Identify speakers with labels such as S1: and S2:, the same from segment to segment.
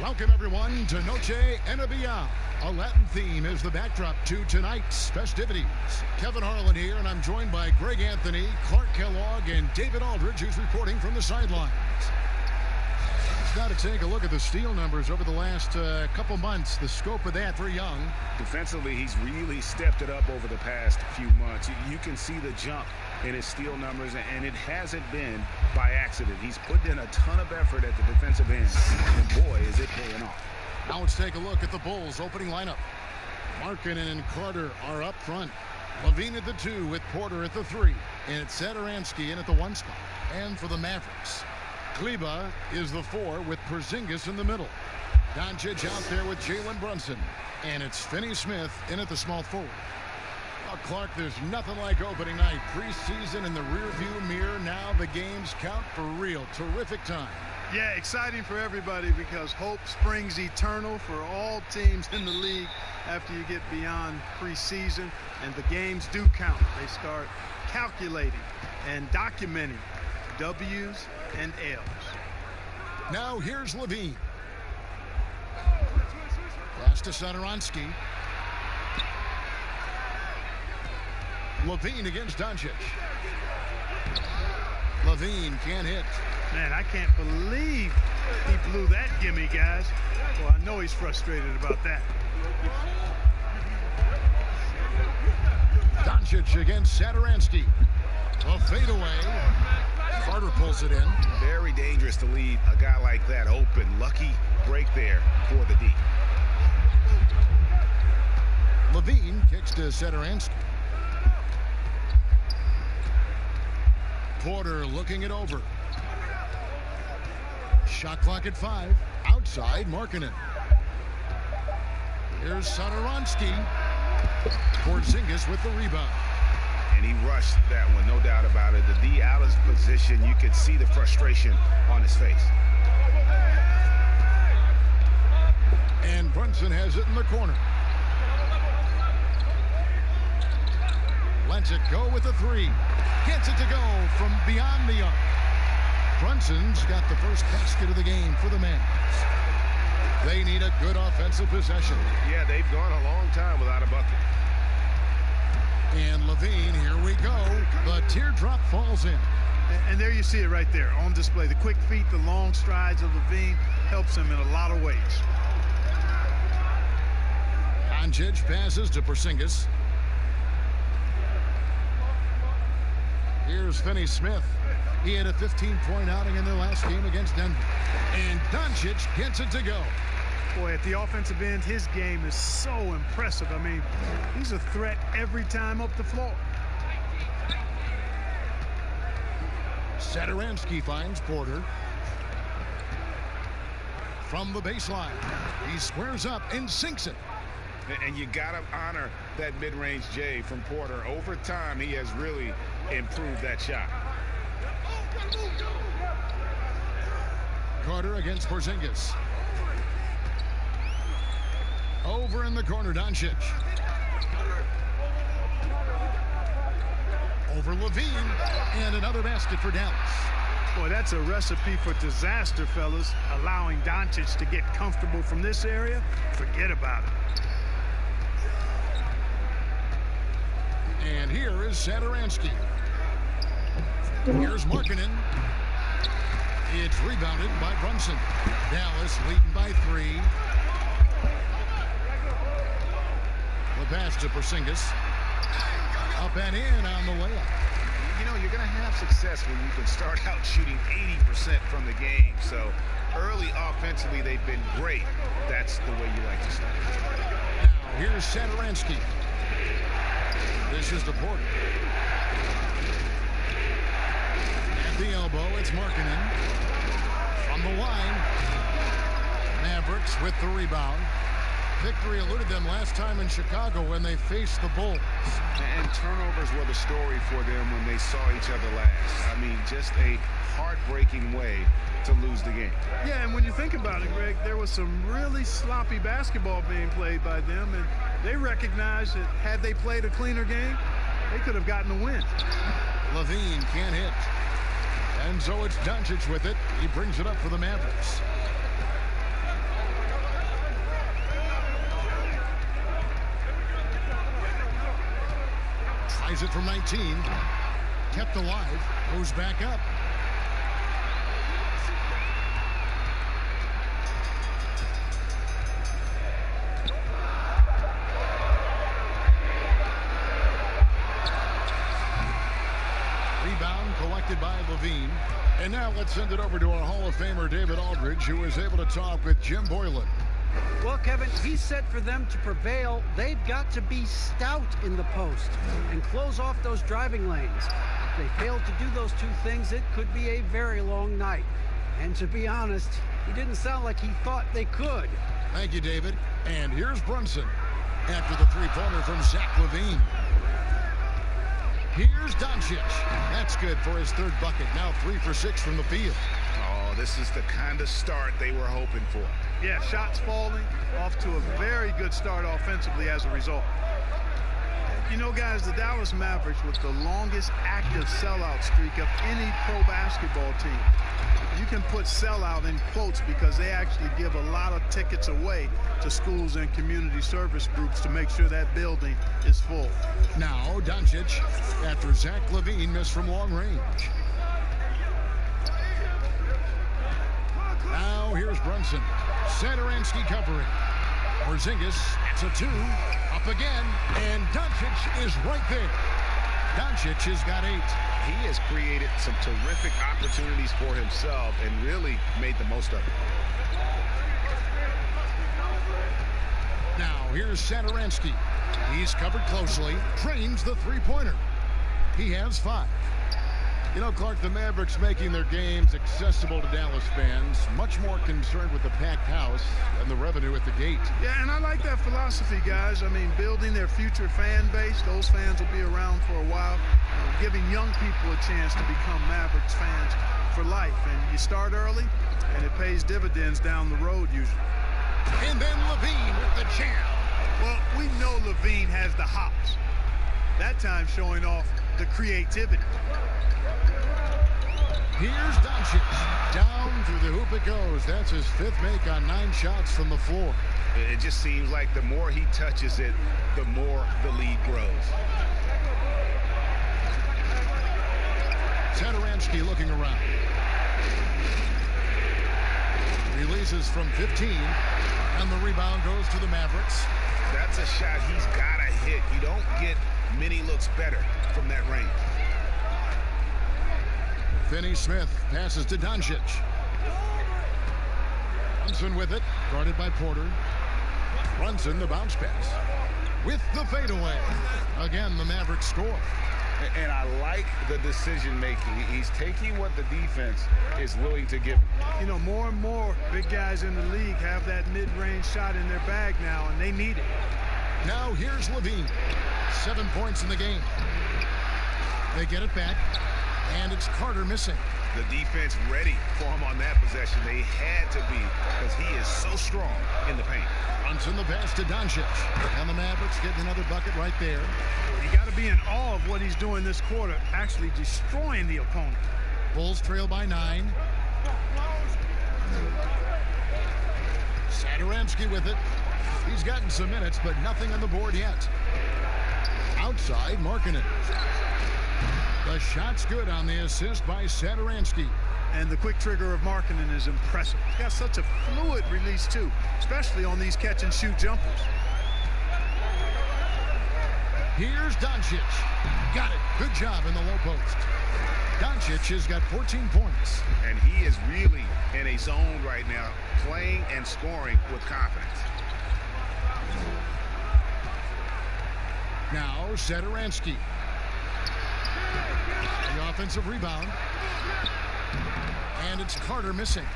S1: Welcome, everyone, to Noche NBA. A Latin theme is the backdrop to tonight's festivities. Kevin Harlan here, and I'm joined by Greg Anthony, Clark Kellogg, and David Aldridge, who's reporting from the sidelines. Let's now to take a look at the steal numbers over the last couple months. The scope of that for Young.
S2: Defensively, he's really stepped it up over the past few months. You can see the jump in his steal numbers, and it hasn't been by accident. He's put in a ton of effort at the defensive end, and boy, is it paying off.
S1: Now let's take a look at the Bulls' opening lineup. Markkanen and Carter are up front. Levine at the 2 with Porter at the 3. And it's Satoransky in at the 1 spot. And for the Mavericks, Kleber is the 4 with Porzingis in the middle. Doncic out there with Jalen Brunson. And it's Finney-Smith in at the small forward. Well, Clark, there's nothing like opening night. Preseason in the rearview mirror. Now the games count for real. Terrific time.
S3: Yeah, exciting for everybody because hope springs eternal for all teams in the league after you get beyond preseason, and the games do count. They start calculating and documenting W's and L's.
S1: Now here's Levine. Pass to Satoransky. Levine against Doncic. Levine can't hit.
S3: Man, I can't believe he blew that gimme, guys. Well, I know he's frustrated about that.
S1: Doncic against Satoransky. A fadeaway. Carter pulls it in.
S2: Very dangerous to leave a guy like that open. Lucky break there for the D.
S1: Levine kicks to Satoransky. Porter looking it over. Shot clock at 5. Outside, Markkanen. Here's Satoransky. Porzingis with the rebound.
S2: And he rushed that one, no doubt about it. The D out of position, you could see the frustration on his face.
S1: And Brunson has it in the corner. Lets it go with a 3. Gets it to go from beyond the arc. Brunson's got the first basket of the game for the Mavs. They need a good offensive possession.
S2: Yeah, they've gone a long time without a bucket.
S1: And Levine, here we go. The teardrop falls in.
S3: And there you see it right there on display. The quick feet, the long strides of Levine helps him in a lot of ways.
S1: Doncic passes to Porzingis. Here's Finney-Smith. He had a 15-point outing in their last game against Denver. And Doncic gets it to go.
S3: Boy, at the offensive end, his game is so impressive. I mean, he's a threat every time up the floor.
S1: Satoransky finds Porter. From the baseline, he squares up and sinks it.
S2: And you got to honor that mid-range J from Porter. Over time, he has really improved that shot.
S1: Carter against Porzingis. Over in the corner, Doncic. Over Levine, and another basket for Dallas.
S3: Boy, that's a recipe for disaster, fellas. Allowing Doncic to get comfortable from this area, forget about it.
S1: And here is Satoransky. Here's Markkanen. It's rebounded by Brunson. Dallas leading by 3. The pass to Porzingis. Up and in on the layup.
S2: You know, you're going to have success when you can start out shooting 80% from the game. So early offensively, they've been great. That's the way you like to start.
S1: Now, here's Satoransky. This is the Porter. At the elbow, it's Markkanen. From the line, Mavericks with the rebound. Victory eluded them last time in Chicago when they faced the Bulls.
S2: And turnovers were the story for them when they saw each other last. I mean, just a heartbreaking way to lose the game.
S3: Yeah, and when you think about it, Greg, there was some really sloppy basketball being played by them, and they recognized that had they played a cleaner game, they could have gotten a win.
S1: Levine can't hit. And so it's Doncic with it. He brings it up for the Mavericks. tries it from 19. Kept alive. Goes back up. Rebound collected by Levine. And now let's send it over to our Hall of Famer, David Aldridge, who was able to talk with Jim Boylan.
S4: Well, Kevin, he said for them to prevail, they've got to be stout in the post and close off those driving lanes. If they fail to do those two things, it could be a very long night. And to be honest, he didn't sound like he thought they could.
S1: Thank you, David. And here's Brunson after the three-pointer from Zach LaVine. Here's Doncic. That's good for his third bucket. Now 3 for 6 from the field.
S2: Oh, this is the kind of start they were hoping for.
S3: Yeah, shots falling, off to a very good start offensively as a result. You know, guys, the Dallas Mavericks with the longest active sellout streak of any pro basketball team. You can put sellout in quotes because they actually give a lot of tickets away to schools and community service groups to make sure that building is full.
S1: Now Doncic after Zach LaVine missed from long range. Now here's Brunson. Satoransky covering. Porzingis, it's a 2. Up again, and Doncic is right there. Doncic has got 8.
S2: He has created some terrific opportunities for himself and really made the most of it.
S1: Now here's Satoransky. He's covered closely. Trains the three-pointer. He has 5. You know, Clark, the Mavericks making their games accessible to Dallas fans, much more concerned with the packed house and the revenue at the gate.
S3: Yeah, and I like that philosophy, guys. I mean, building their future fan base. Those fans will be around for a while. Giving young people a chance to become Mavericks fans for life. And you start early, and it pays dividends down the road usually.
S1: And then LaVine with the jam.
S3: Well, we know LaVine has the hops. That time showing off the creativity.
S1: Here's Doncic. Down through the hoop it goes. That's his 5th make on 9 shots from the floor.
S2: It just seems like the more he touches it, the more the lead grows.
S1: Satoransky looking around. Releases from 15, and the rebound goes to the Mavericks.
S2: That's a shot he's got to hit. You don't get many looks better from that range.
S1: Finney-Smith passes to Doncic. Brunson with it, guarded by Porter. Brunson, the bounce pass. With the fadeaway. Again, the Mavericks score.
S2: And I like the decision-making. He's taking what the defense is willing to give him.
S3: You know, more and more big guys in the league have that mid-range shot in their bag now, and they need it.
S1: Now here's LaVine. 7 points in the game. They get it back, and it's Carter missing.
S2: The defense ready for him on that possession. They had to be, because he is so strong in the paint.
S1: Brunson the pass to Doncic. And the Mavericks getting another bucket right there.
S3: You got to be in awe of what he's doing this quarter, actually destroying the opponent.
S1: Bulls trail by 9. Satoransky with it. He's gotten some minutes, but nothing on the board yet. Outside, Markkanen. The shot's good on the assist by Satoransky.
S3: And the quick trigger of Markkanen is impressive. He's got such a fluid release, too, especially on these catch-and-shoot jumpers.
S1: Here's Doncic. Got it. Good job in the low post. Doncic has got 14 points.
S2: And he is really in a zone right now, playing and scoring with confidence.
S1: Now Satoransky. The offensive rebound. And it's Carter missing.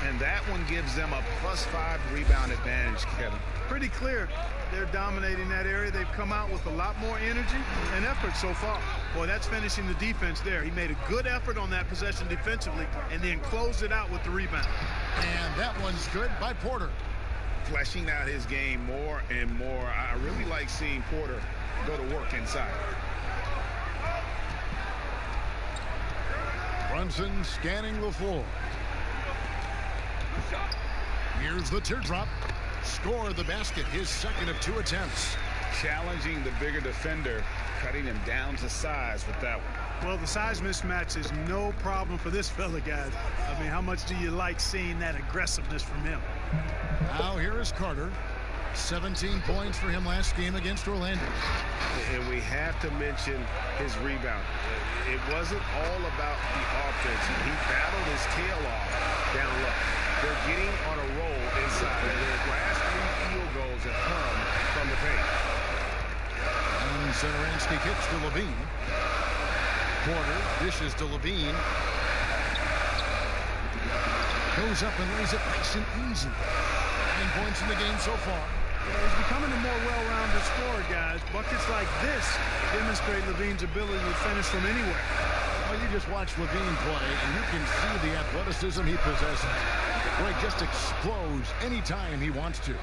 S2: And that one gives them a +5 rebound advantage, Kevin.
S3: Pretty clear. They're dominating that area. They've come out with a lot more energy and effort so far. Boy, that's finishing the defense there. He made a good effort on that possession defensively and then closed it out with the rebound.
S1: And that one's good by Porter.
S2: Fleshing out his game more and more. I really like seeing Porter go to work inside.
S1: Brunson scanning the floor. Here's the teardrop. Score the basket, his second of 2 attempts.
S2: challenging the bigger defender, cutting him down to size with that one.
S3: Well, the size mismatch is no problem for this fella, guys. I mean, how much do you like seeing that aggressiveness from him?
S1: Now here is Carter. 17 points for him last game against Orlando.
S2: And we have to mention his rebound. It wasn't all about the offense. He battled his tail off down low. They're getting on a roll inside. Their last 3 field goals have come from the paint.
S1: And Satoransky kicks to Levine. Porter dishes to Levine. Goes up and lays it nice and easy. 9 points in the game so far.
S3: He's becoming a more well-rounded scorer, guys. Buckets like this demonstrate Levine's ability to finish from anywhere.
S1: Well, you just watch Levine play, and you can see the athleticism he possesses. Where he just explodes anytime he wants to.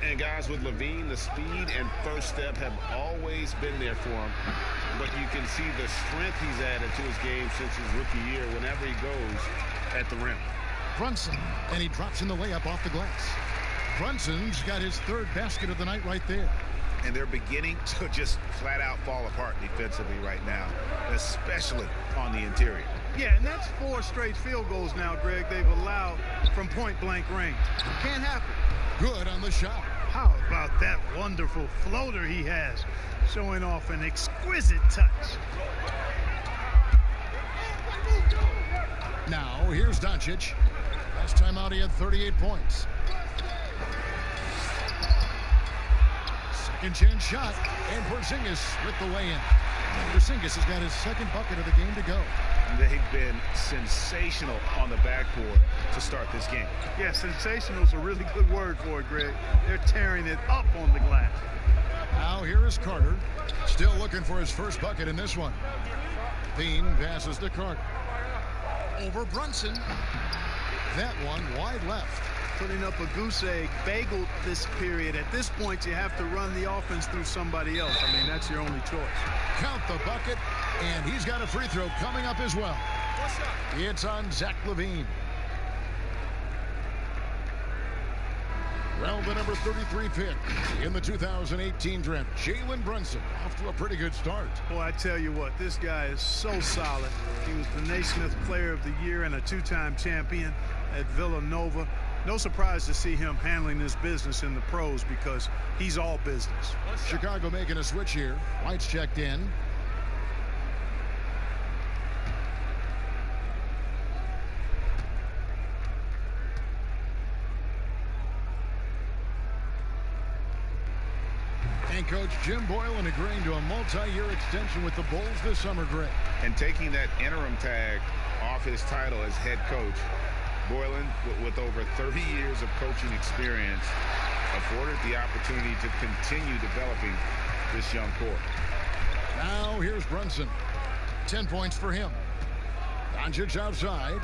S2: And guys, with Levine, the speed and first step have always been there for him. But you can see the strength he's added to his game since his rookie year whenever he goes at the rim.
S1: Brunson, and he drops in the layup off the glass. Brunson's got his 3rd basket of the night right there.
S2: And they're beginning to just flat out fall apart defensively right now, especially on the interior.
S3: Yeah, and that's 4 straight field goals now, Greg, they've allowed from point-blank range. Can't happen.
S1: Good on the shot.
S3: How about that wonderful floater he has, showing off an exquisite touch.
S1: Now, here's Doncic. Last time out, he had 38 points. Second chance shot, and Porzingis with the lay-in. Porzingis has got his 2nd bucket of the game to go.
S2: They've been sensational on the backboard to start this game.
S3: Yeah, sensational is a really good word for it, Greg. They're tearing it up on the glass.
S1: Now here is Carter, still looking for his 1st bucket in this one. Bean passes to Carter. Over Brunson. That one wide left.
S3: Putting up a goose egg, bagel this period. At this point, you have to run the offense through somebody else. I mean, that's your only choice.
S1: Count the bucket, and he's got a free throw coming up as well. It's on Zach LaVine. Well, the number 33 pick in the 2018 draft, Jalen Brunson, off to a pretty good start.
S3: Boy, I tell you what, this guy is so solid. He was the Naismith Player of the Year and a 2-time champion at Villanova. No surprise to see him handling his business in the pros because he's all business.
S1: Chicago making a switch here. White's checked in. And Coach Jim Boylan agreeing to a multi-year extension with the Bulls this summer, Greg.
S2: And taking that interim tag off his title as head coach, Boylan, with over 30 years of coaching experience, afforded the opportunity to continue developing this young core.
S1: Now here's Brunson. 10 points for him. Doncic outside.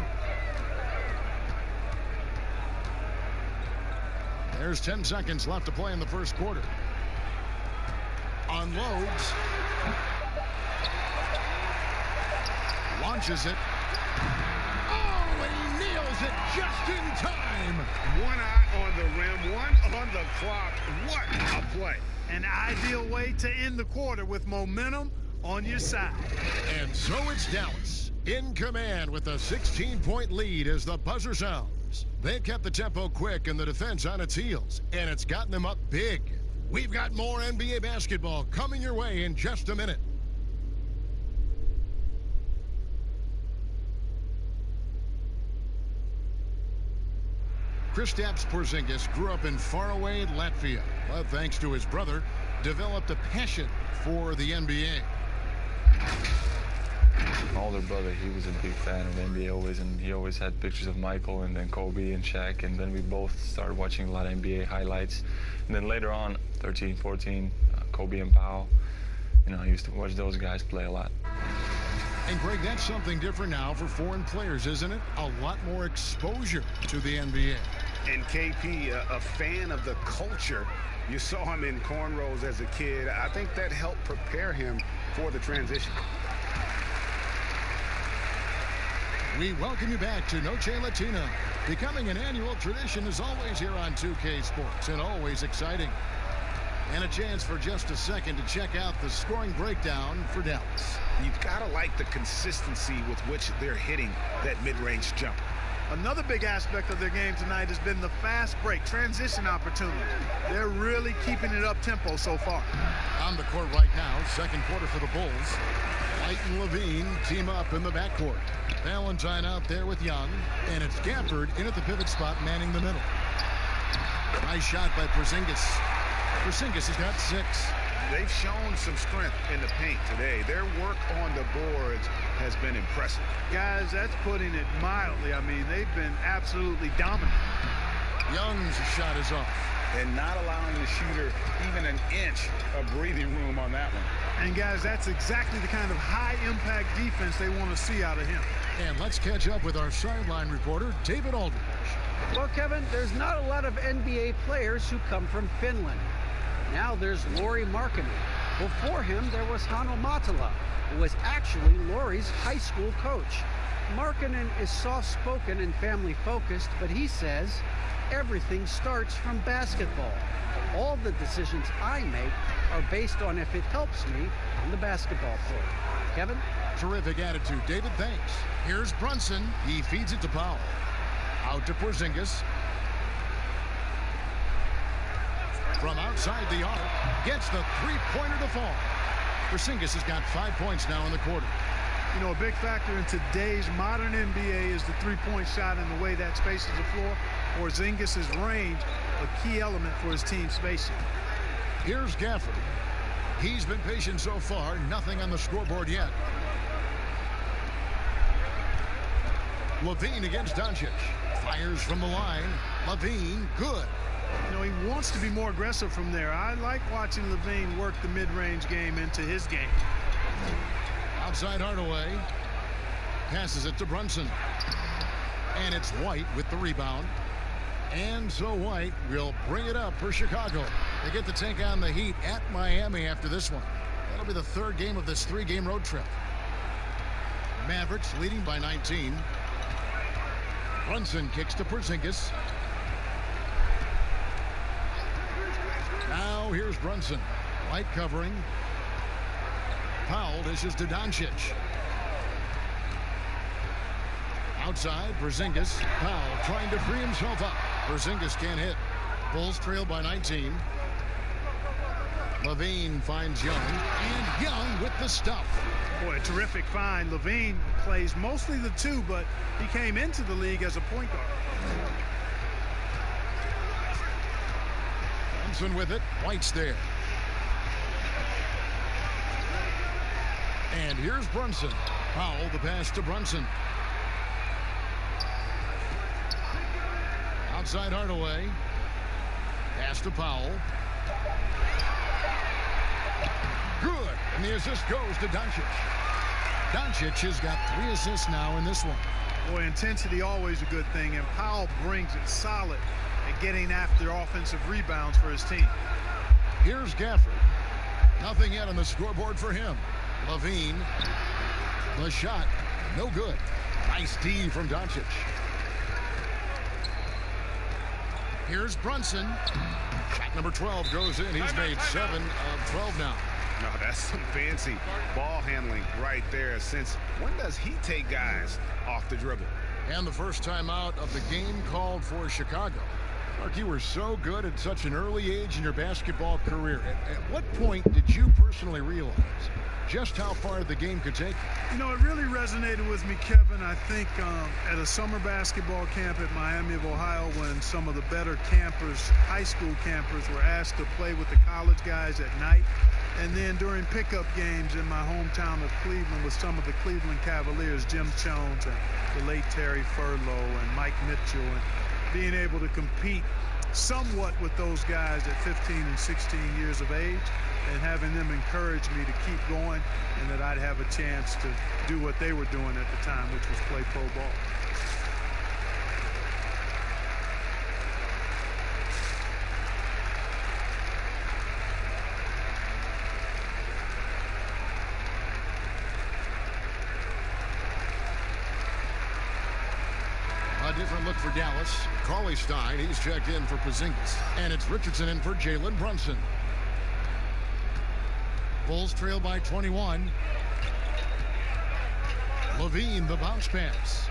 S1: There's 10 seconds left to play in the first quarter. Unloads. Launches it. Oh, and he nails it just in time.
S2: One eye on the rim, one on the clock. What a play.
S3: An ideal way to end the quarter with momentum on your side.
S1: And so it's Dallas in command with a 16-point lead as the buzzer sounds. They've kept the tempo quick and the defense on its heels, and it's gotten them up big. We've got more NBA basketball coming your way in just a minute. Kristaps Porzingis grew up in faraway Latvia, but thanks to his brother, developed a passion for the NBA.
S5: My older brother, he was a big fan of NBA always, and he always had pictures of Michael and then Kobe and Shaq, and then we both started watching a lot of NBA highlights. And then later on, 13, 14, Kobe and Powell, you know, I used to watch those guys play a lot.
S1: And Greg, that's something different now for foreign players, isn't it? A lot more exposure to the NBA.
S2: And KP, a fan of the culture. You saw him in cornrows as a kid. I think that helped prepare him for the transition.
S1: We welcome you back to Noche Latina. Becoming an annual tradition is always here on 2K Sports and always exciting. And a chance for just a second to check out the scoring breakdown for Dallas.
S2: You've got to like the consistency with which they're hitting that mid-range jumper.
S3: Another big aspect of their game tonight has been the fast break, transition opportunity. They're really keeping it up-tempo so far.
S1: On the court right now, second quarter for the Bulls. White and Levine team up in the backcourt. Valentine out there with Young, and it's Gafford in at the pivot spot, manning the middle. Nice shot by Porzingis. Porzingis has got 6.
S2: They've shown some strength in the paint today. Their work on the boards has been impressive.
S3: Guys, that's putting it mildly. I mean, they've been absolutely dominant.
S1: Young's shot is off.
S2: And not allowing the shooter even an inch of breathing room on that one.
S3: And, guys, that's exactly the kind of high-impact defense they want to see out of him.
S1: And let's catch up with our sideline reporter, David Aldridge.
S4: Well, Kevin, there's not a lot of NBA players who come from Finland. Now there's Lauri Markkanen. Before him, there was Hanno Matala, who was actually Lauri's high school coach. Markkanen is soft-spoken and family-focused, but he says everything starts from basketball. All the decisions I make are based on if it helps me on the basketball court. Kevin?
S1: Terrific attitude, David. Thanks. Here's Brunson. He feeds it to Powell. Out to Porzingis. From outside the arc, gets the three-pointer to fall. Porzingis has got 5 points now in the quarter.
S3: You know, a big factor in today's modern NBA is the three-point shot and the way that spaces the floor. Porzingis' range, a key element for his team spacing.
S1: Here's Gafford. He's been patient so far. Nothing on the scoreboard yet. Levine against Doncic. Fires from the line. Levine, good.
S3: You know, he wants to be more aggressive from there. I like watching Levine work the mid-range game into his game.
S1: Outside Hardaway. Passes it to Brunson. And it's White with the rebound. And so White will bring it up for Chicago. They get to take on the Heat at Miami after this one. That'll be the third game of this 3-game road trip. Mavericks leading by 19. Brunson kicks to Porzingis. Now here's Brunson. White covering. Powell dishes to Doncic. Outside, Porzingis. Powell trying to free himself up. Porzingis can't hit. Bulls trail by 19. Levine finds Young. And Young with the stuff.
S3: Boy, a terrific find. Levine plays mostly the 2, but he came into the league as a point guard.
S1: Thompson with it. White's there. And here's Brunson. Powell, the pass to Brunson. Outside Hardaway. Pass to Powell. Good. And the assist goes to Doncic. Doncic has got 3 assists now in this one.
S3: Boy, intensity always a good thing, and Powell brings it solid at getting after offensive rebounds for his team.
S1: Here's Gafford. Nothing yet on the scoreboard for him. Levine. The shot. No good. Nice D from Doncic. Here's Brunson. Shot number 12 goes in. He's made 7 of 12 now.
S2: No, that's some fancy ball handling right there. Since when does he take guys off the dribble?
S1: And the first time out of the game called for Chicago. Mark, you were so good at such an early age in your basketball career. At what point did you personally realize just how far the game could take you?
S3: You know, it really resonated with me, Kevin. I think at a summer basketball camp at Miami of Ohio, when some of the better campers, high school campers, were asked to play with the college guys at night. And then during pickup games in my hometown of Cleveland with some of the Cleveland Cavaliers, Jim Jones and the late Terry Furlow and Mike Mitchell, and being able to compete somewhat with those guys at 15 and 16 years of age, and having them encourage me to keep going and that I'd have a chance to do what they were doing at the time, which was play pro ball.
S1: A different look for Dallas. Cauley Stein, he's checked in for Porzingis. And it's Richardson in for Jalen Brunson. Bulls trail by 21. Levine, the bounce pass.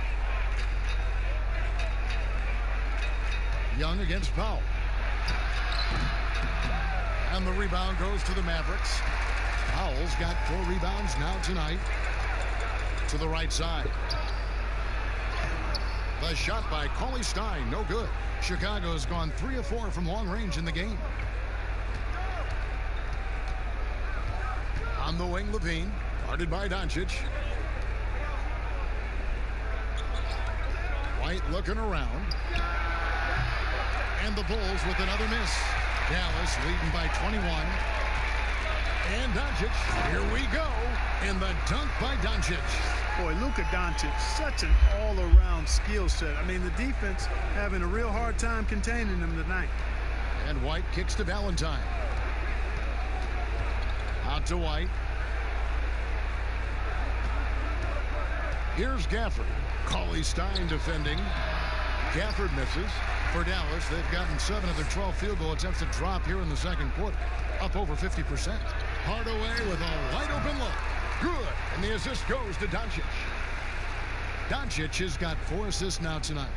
S1: Young against Powell. And the rebound goes to the Mavericks. Powell's got 4 rebounds now tonight. To the right side. The shot by Cauley Stein, no good. Chicago's gone 3 of 4 from long range in the game. On the wing, Levine, guarded by Doncic. White looking around. And the Bulls with another miss. Dallas leading by 21. And Doncic, here we go, in the dunk by Doncic.
S3: Boy, Luka Doncic, such an all-around skill set. I mean, the defense having a real hard time containing him tonight.
S1: And White kicks to Valentine. Out to White. Here's Gafford. Cauley Stein defending. Gafford misses. For Dallas, they've gotten 7 of their 12 field goal attempts to drop here in the second quarter. Up over 50%. Hardaway with a wide open look. Good. And the assist goes to Doncic. Doncic has got 4 assists now tonight.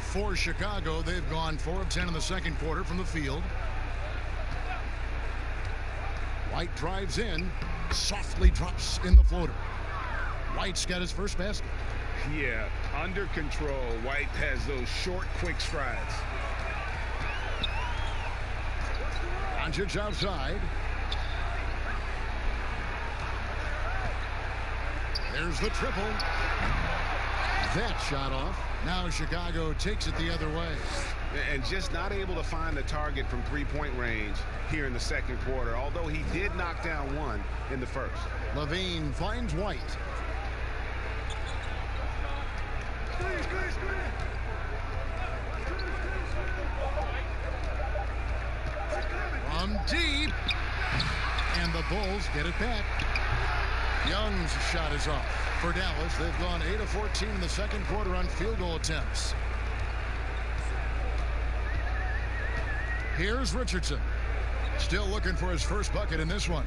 S1: For Chicago, they've gone 4 of 10 in the second quarter from the field. White drives in. Softly drops in the floater. White's got his first basket.
S2: Yeah, under control. White has those short, quick strides.
S1: Doncic outside. There's the triple. That shot off. Now Chicago takes it the other way.
S2: And just not able to find the target from three-point range here in the second quarter, although he did knock down 1 in the first.
S1: Levine finds White. From deep. And the Bulls get it back. Young's shot is off. For Dallas, they've gone 8 of 14 in the second quarter on field goal attempts. Here's Richardson. Still looking for his first bucket in this one.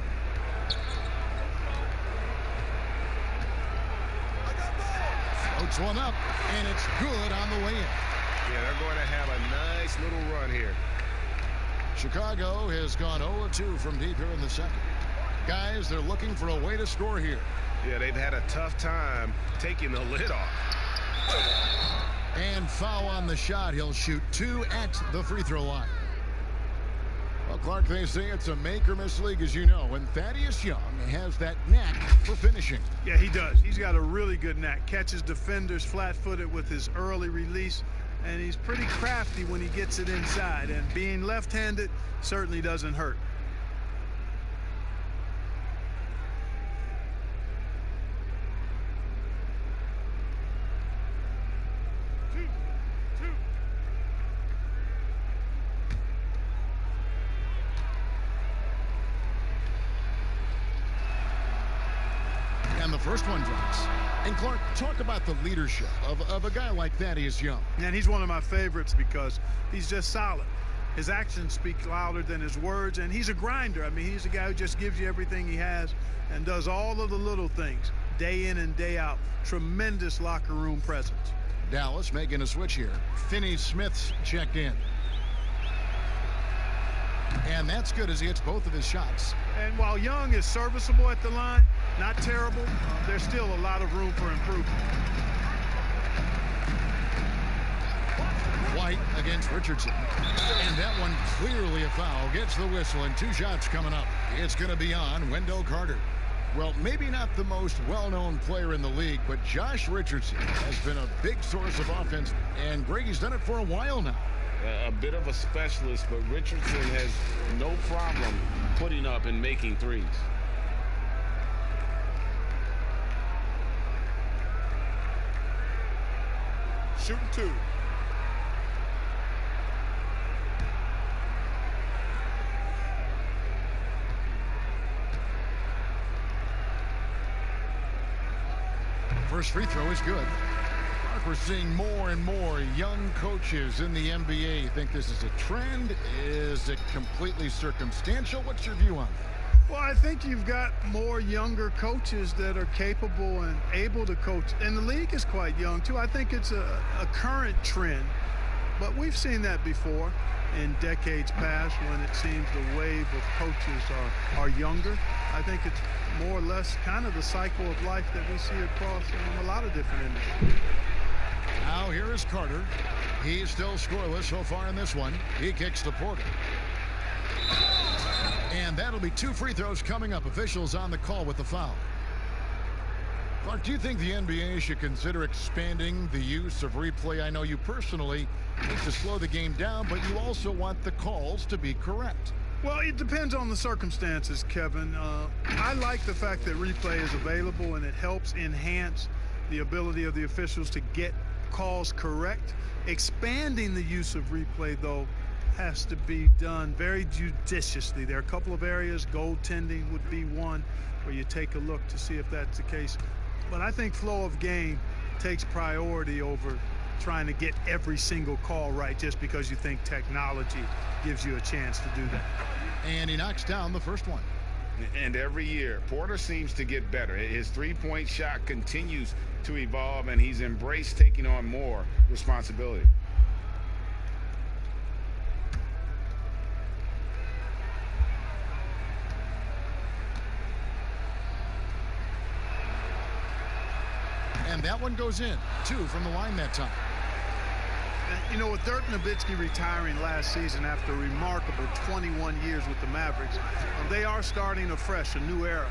S1: Floats one up, and it's good on the way in.
S2: Yeah, they're going to have a nice little run here.
S1: Chicago has gone 0-2 from deep here in the second. Guys, they're looking for a way to score here.
S2: Yeah, they've had a tough time taking the lid off.
S1: And foul on the shot. He'll shoot 2 at the free throw line. Well, Clark, they say it's a make-or-miss league, as you know, and Thaddeus Young has that knack for finishing.
S3: Yeah, he does. He's got a really good knack. Catches defenders flat-footed with his early release, and he's pretty crafty when he gets it inside, and being left-handed certainly doesn't hurt.
S1: And the first one drops. And Clark, talk about the leadership of a guy like Thaddeus Young.
S3: And he's one of my favorites because he's just solid. His actions speak louder than his words, and he's a grinder. I mean, he's a guy who just gives you everything he has and does all of the little things day in and day out. Tremendous locker room presence.
S1: Dallas making a switch here. Finney-Smith's checked in. And that's good as he hits both of his shots.
S3: And while Young is serviceable at the line, not terrible, there's still a lot of room for improvement.
S1: White against Richardson. And that one clearly a foul. Gets the whistle, and 2 shots coming up. It's going to be on Wendell Carter. Well, maybe not the most well-known player in the league, but Josh Richardson has been a big source of offense, and Grady's done it for a while now.
S2: A bit of a specialist, but Richardson has no problem putting up and making threes.
S3: Shooting 2.
S1: First free throw is good. We're seeing more and more young coaches in the NBA. You think this is a trend? Is it completely circumstantial? What's your view on that?
S3: Well, I think you've got more younger coaches that are capable and able to coach. And the league is quite young, too. I think it's a current trend. But we've seen that before in decades past when it seems the wave of coaches are younger. I think it's more or less kind of the cycle of life that we see across a lot of different industries.
S1: Now here is Carter. He's still scoreless so far in this one. He kicks to Porter. And that'll be 2 free throws coming up. Officials on the call with the foul. Clark, do you think the NBA should consider expanding the use of replay? I know you personally need to slow the game down, but you also want the calls to be correct.
S3: Well, it depends on the circumstances, Kevin. I like the fact that replay is available and it helps enhance the ability of the officials to get calls correct. Expanding the use of replay, though, has to be done very judiciously. There are a couple of areas. Goaltending would be one where you take a look to see if that's the case. But I think flow of game takes priority over trying to get every single call right just because you think technology gives you a chance to do that.
S1: And he knocks down the first one.
S2: And every year, Porter seems to get better. His three-point shot continues to evolve, and he's embraced taking on more responsibility.
S1: And that one goes in. 2 from the line that time.
S3: You know, with Dirk Nowitzki retiring last season after a remarkable 21 years with the Mavericks, they are starting afresh, a new era.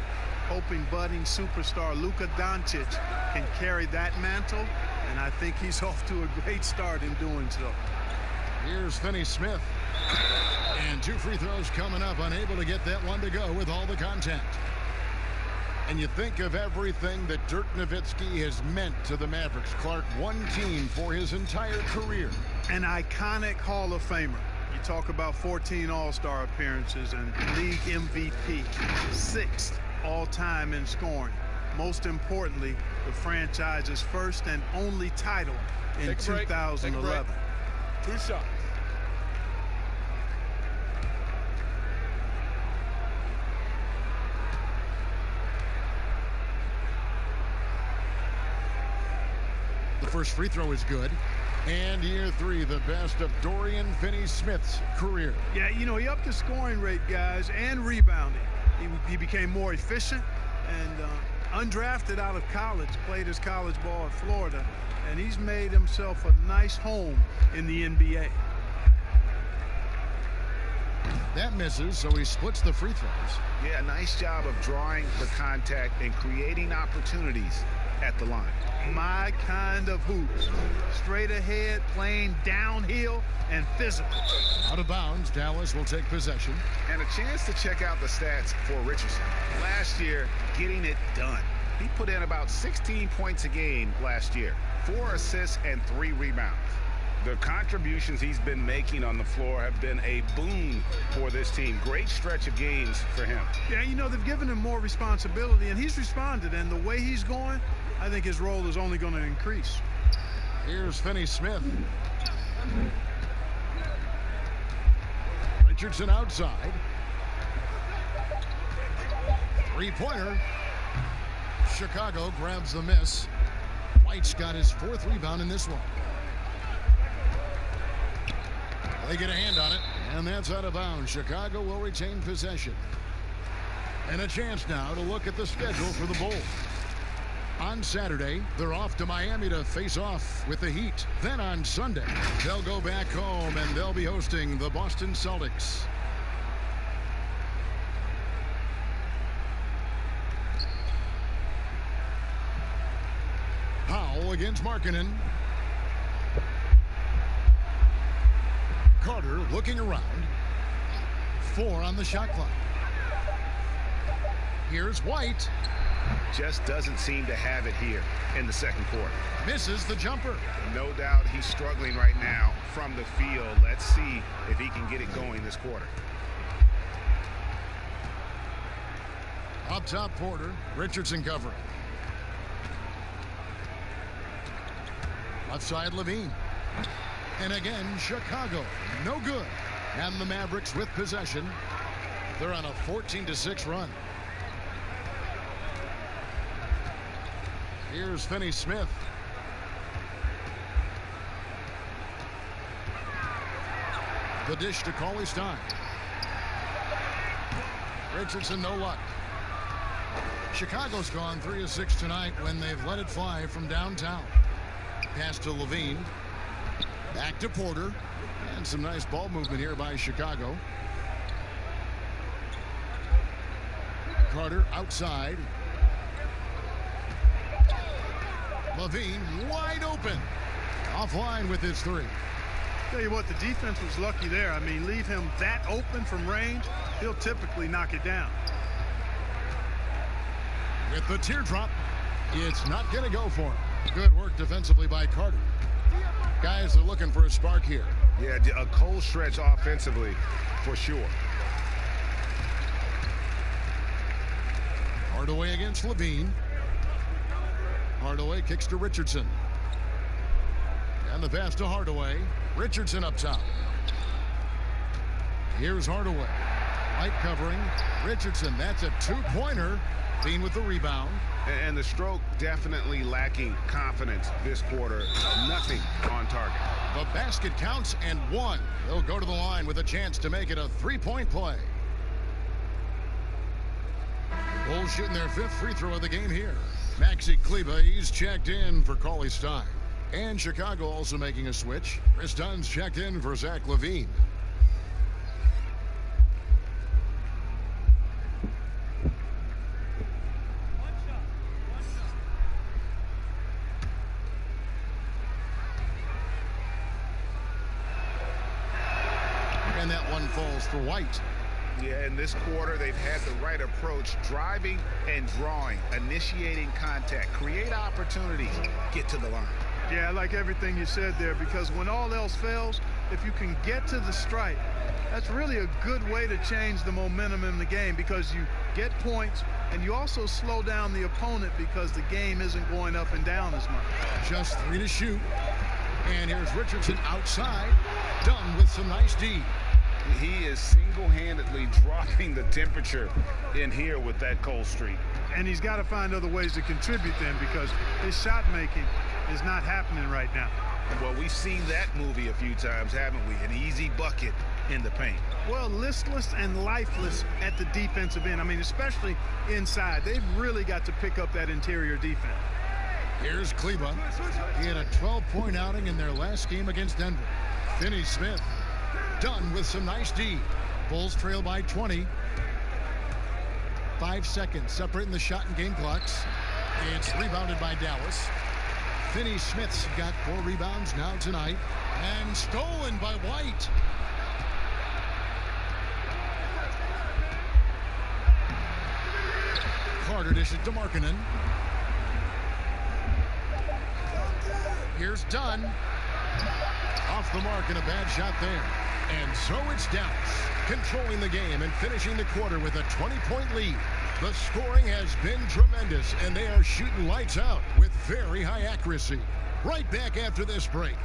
S3: Hoping budding superstar Luka Doncic can carry that mantle, and I think he's off to a great start in doing so.
S1: Here's Finney-Smith. And 2 free throws coming up, unable to get that one to go with all the contact. And you think of everything that Dirk Nowitzki has meant to the Mavericks. Clark, one team for his entire career.
S3: An iconic Hall of Famer. You talk about 14 All-Star appearances and league MVP, 6th all-time in scoring. Most importantly, the franchise's first and only title in 2011.
S2: 2 shots.
S1: The first free throw is good. And year 3, the best of Dorian Finney-Smith's career.
S3: Yeah, you know, he upped his scoring rate, guys, and rebounding. He became more efficient and undrafted out of college, played his college ball at Florida, and he's made himself a nice home in the NBA.
S1: That misses, so he splits the free throws.
S2: Yeah, nice job of drawing the contact and creating opportunities at the line.
S3: My kind of hoops. Straight ahead, playing downhill, and physical.
S1: Out of bounds, Dallas will take possession.
S2: And a chance to check out the stats for Richardson. Last year, getting it done. He put in about 16 points a game last year, 4 assists and 3 rebounds. The contributions he's been making on the floor have been a boon for this team. Great stretch of games for him.
S3: Yeah, you know, they've given him more responsibility, and he's responded. And the way he's going, I think his role is only going to increase.
S1: Here's Finney-Smith. Richardson outside. 3-pointer. Chicago grabs the miss. White's got his 4th rebound in this one. They get a hand on it, and that's out of bounds. Chicago will retain possession. And a chance now to look at the schedule for the Bulls. On Saturday, they're off to Miami to face off with the Heat. Then on Sunday, they'll go back home, and they'll be hosting the Boston Celtics. Powell against Markkanen. Carter looking around. 4 on the shot clock. Here's White.
S2: Just doesn't seem to have it here in the second quarter.
S1: Misses the jumper.
S2: No doubt he's struggling right now from the field. Let's see if he can get it going this quarter.
S1: Up top, Porter. Richardson covering. Left side, Levine. And again, Chicago. No good. And the Mavericks with possession. They're on a 14-6 run. Here's Finney Smith. The dish to Cauley Stein. Richardson, no luck. Chicago's gone 3 of 6 tonight when they've let it fly from downtown. Pass to Levine. Back to Porter. And some nice ball movement here by Chicago. Carter outside. Levine wide open. Offline with his 3.
S3: Tell you what, the defense was lucky there. I mean, leave him that open from range, he'll typically knock it down.
S1: With the teardrop, it's not going to go for him. Good work defensively by Carter. Guys are looking for a spark here.
S2: Yeah, a cold stretch offensively for sure.
S1: Hardaway against Levine. Hardaway kicks to Richardson. And the pass to Hardaway. Richardson up top. Here's Hardaway. Light covering. Richardson. That's a 2-pointer. Bean with the rebound.
S2: And the stroke definitely lacking confidence this quarter. Nothing on target.
S1: The basket counts and 1. They'll go to the line with a chance to make it a 3-point play. Bulls shooting their 5th free throw of the game here. Maxi Kleber, he's checked in for Cauley Stein. And Chicago also making a switch. Chris Dunn's checked in for Zach LaVine. And that one falls for White.
S2: Yeah, in this quarter, they've had the right approach, driving and drawing, initiating contact, create opportunities, get to the line.
S3: Yeah, I like everything you said there, because when all else fails, if you can get to the stripe, that's really a good way to change the momentum in the game, because you get points and you also slow down the opponent because the game isn't going up and down as much.
S1: Just 3 to shoot. And here's Richardson outside. Dunn with some nice D.
S2: He is single-handedly dropping the temperature in here with that cold streak.
S3: And he's got to find other ways to contribute then, because his shot making is not happening right now.
S2: Well, we've seen that movie a few times, haven't we? An easy bucket in the paint.
S3: Well, listless and lifeless at the defensive end. I mean, especially inside. They've really got to pick up that interior defense.
S1: Here's Kleber. He had a 12-point outing in their last game against Denver. Finney Smith. Dunn with some nice D. Bulls trail by 20. 5 seconds separating the shot and game clocks. It's rebounded by Dallas. Finney Smith's got 4 rebounds now tonight. And stolen by White. Carter dishes to Markkanen. Here's Dunn. Off the mark and a bad shot there. And so it's Dallas controlling the game and finishing the quarter with a 20-point lead. The scoring has been tremendous, and they are shooting lights out with very high accuracy. Right back after this break.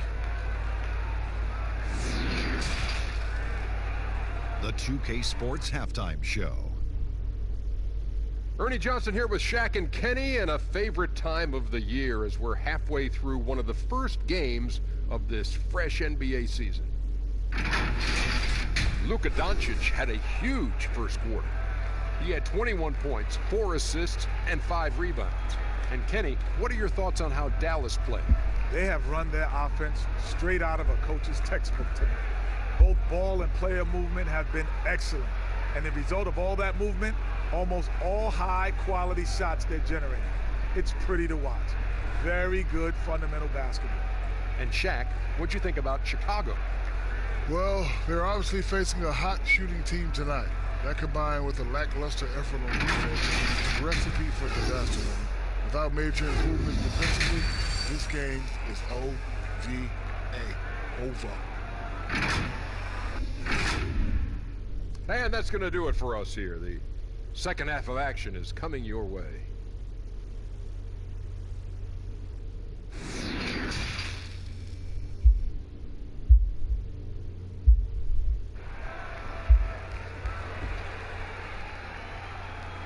S6: The 2K Sports Halftime Show.
S7: Ernie Johnson here with Shaq and Kenny, and a favorite time of the year as we're halfway through one of the first games of this fresh NBA season. Luka Doncic had a huge first quarter. He had 21 points, 4 assists, and 5 rebounds. And Kenny, what are your thoughts on how Dallas played?
S8: They have run their offense straight out of a coach's textbook tonight. Both ball and player movement have been excellent. And the result of all that movement, almost all high-quality shots they're generating. It's pretty to watch. Very good fundamental basketball.
S7: And Shaq, what'd you think about Chicago?
S9: Well, they're obviously facing a hot shooting team tonight. That combined with a lackluster effort on defense is a recipe for disaster. Without major improvement defensively, this game is over.
S7: And that's going to do it for us here. The second half of action is coming your way.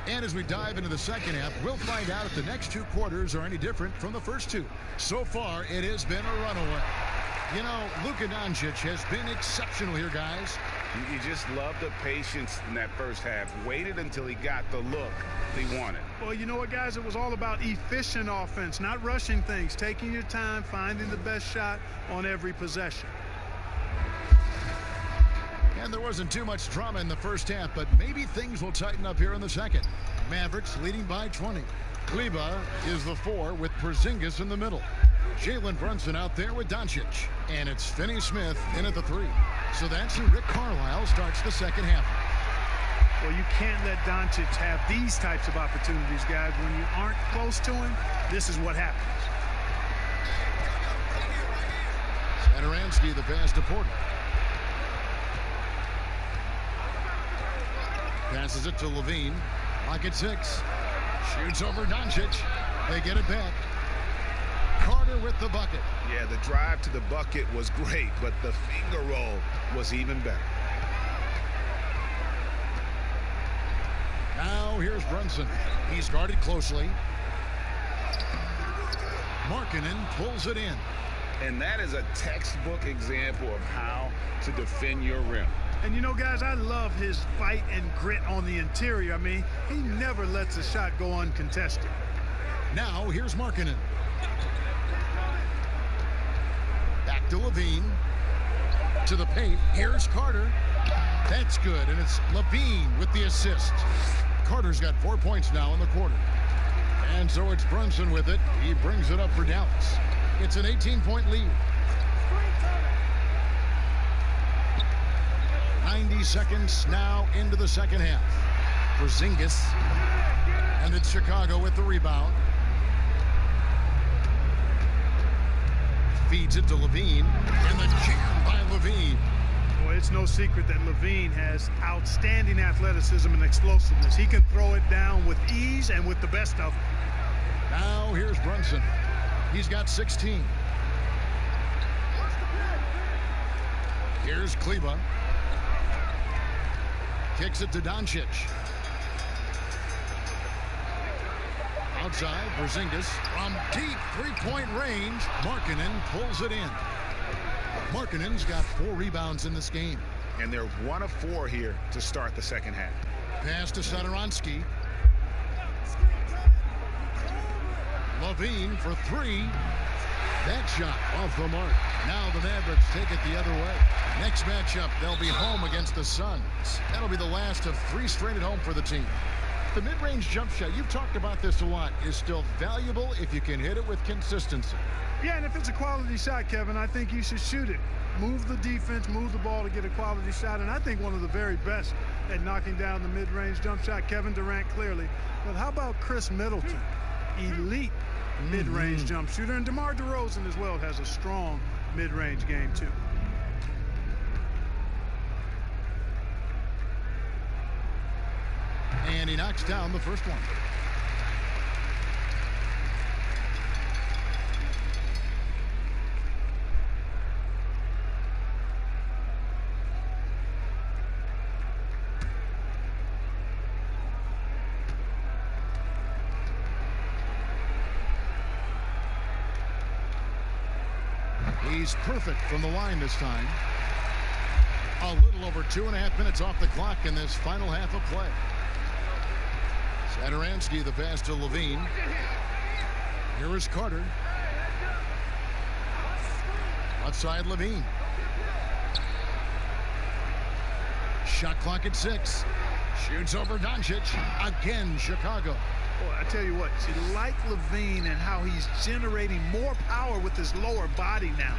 S1: And as we dive into the second half, we'll find out if the next two quarters are any different from the first two. So far, it has been a runaway. You know, Luka Doncic has been exceptional here, guys.
S2: You just love the patience in that first half. Waited until he got the look he wanted.
S3: Well, you know what, guys? It was all about efficient offense, not rushing things, taking your time, finding the best shot on every possession.
S1: And there wasn't too much drama in the first half, but maybe things will tighten up here in the second. Mavericks leading by 20. Kleber is the 4 with Porzingis in the middle. Jalen Brunson out there with Doncic. And it's Finney Smith in at the 3. So that's who Rick Carlisle starts the second half.
S3: Well, you can't let Doncic have these types of opportunities, guys. When you aren't close to him, this is what happens.
S1: Satoransky the pass to Porter. Passes it to Levine. Lock at 6. Shoots over Doncic. They get it back. Carter with the bucket.
S2: Yeah, the drive to the bucket was great, but the finger roll was even better.
S1: Now here's Brunson. He's guarded closely. Markkanen pulls it in.
S2: And that is a textbook example of how to defend your rim.
S3: And you know, guys, I love his fight and grit on the interior. I mean, he never lets a shot go uncontested.
S1: Now here's Markkanen. Back to Levine. To the paint. Here's Carter. That's good, and it's Levine with the assist. Carter's got 4 points now in the quarter. And so it's Brunson with it. He brings it up for Dallas. It's an 18-point lead. 90 seconds now into the second half. Porzingis. And it's Chicago with the rebound. Feeds it to Levine. And the jam by Levine.
S3: Well, it's no secret that Levine has outstanding athleticism and explosiveness. He can throw it down with ease and with the best of them.
S1: Now here's Brunson. He's got 16. Here's Kleber. Kicks it to Doncic. Outside, Porzingis from deep three-point range. Markkanen pulls it in. Markkanen's got 4 rebounds in this game.
S2: And they're 1 of 4 here to start the second half.
S1: Pass to Satoransky. Levine for 3. That shot off the mark. Now the Mavericks take it the other way. Next matchup, they'll be home against the Suns. That'll be the last of 3 straight at home for the team. The mid-range jump shot, you've talked about this a lot, is still valuable if you can hit it with consistency.
S3: Yeah, and if it's a quality shot, Kevin, I think you should shoot it. Move the defense, move the ball to get a quality shot, and I think one of the very best at knocking down the mid-range jump shot, Kevin Durant clearly. But how about Chris Middleton? Elite mid-range jump shooter, and DeMar DeRozan as well has a strong mid-range game too.
S1: And he knocks down the first one. He's perfect from the line this time. A little over 2.5 minutes off the clock in this final half of play. Satoransky the pass to Levine. Here is Carter. Outside Levine. Shot clock at 6. Shoots over Doncic. Again, Chicago.
S3: Boy, I tell you what, see, like Levine and how he's generating more power with his lower body now,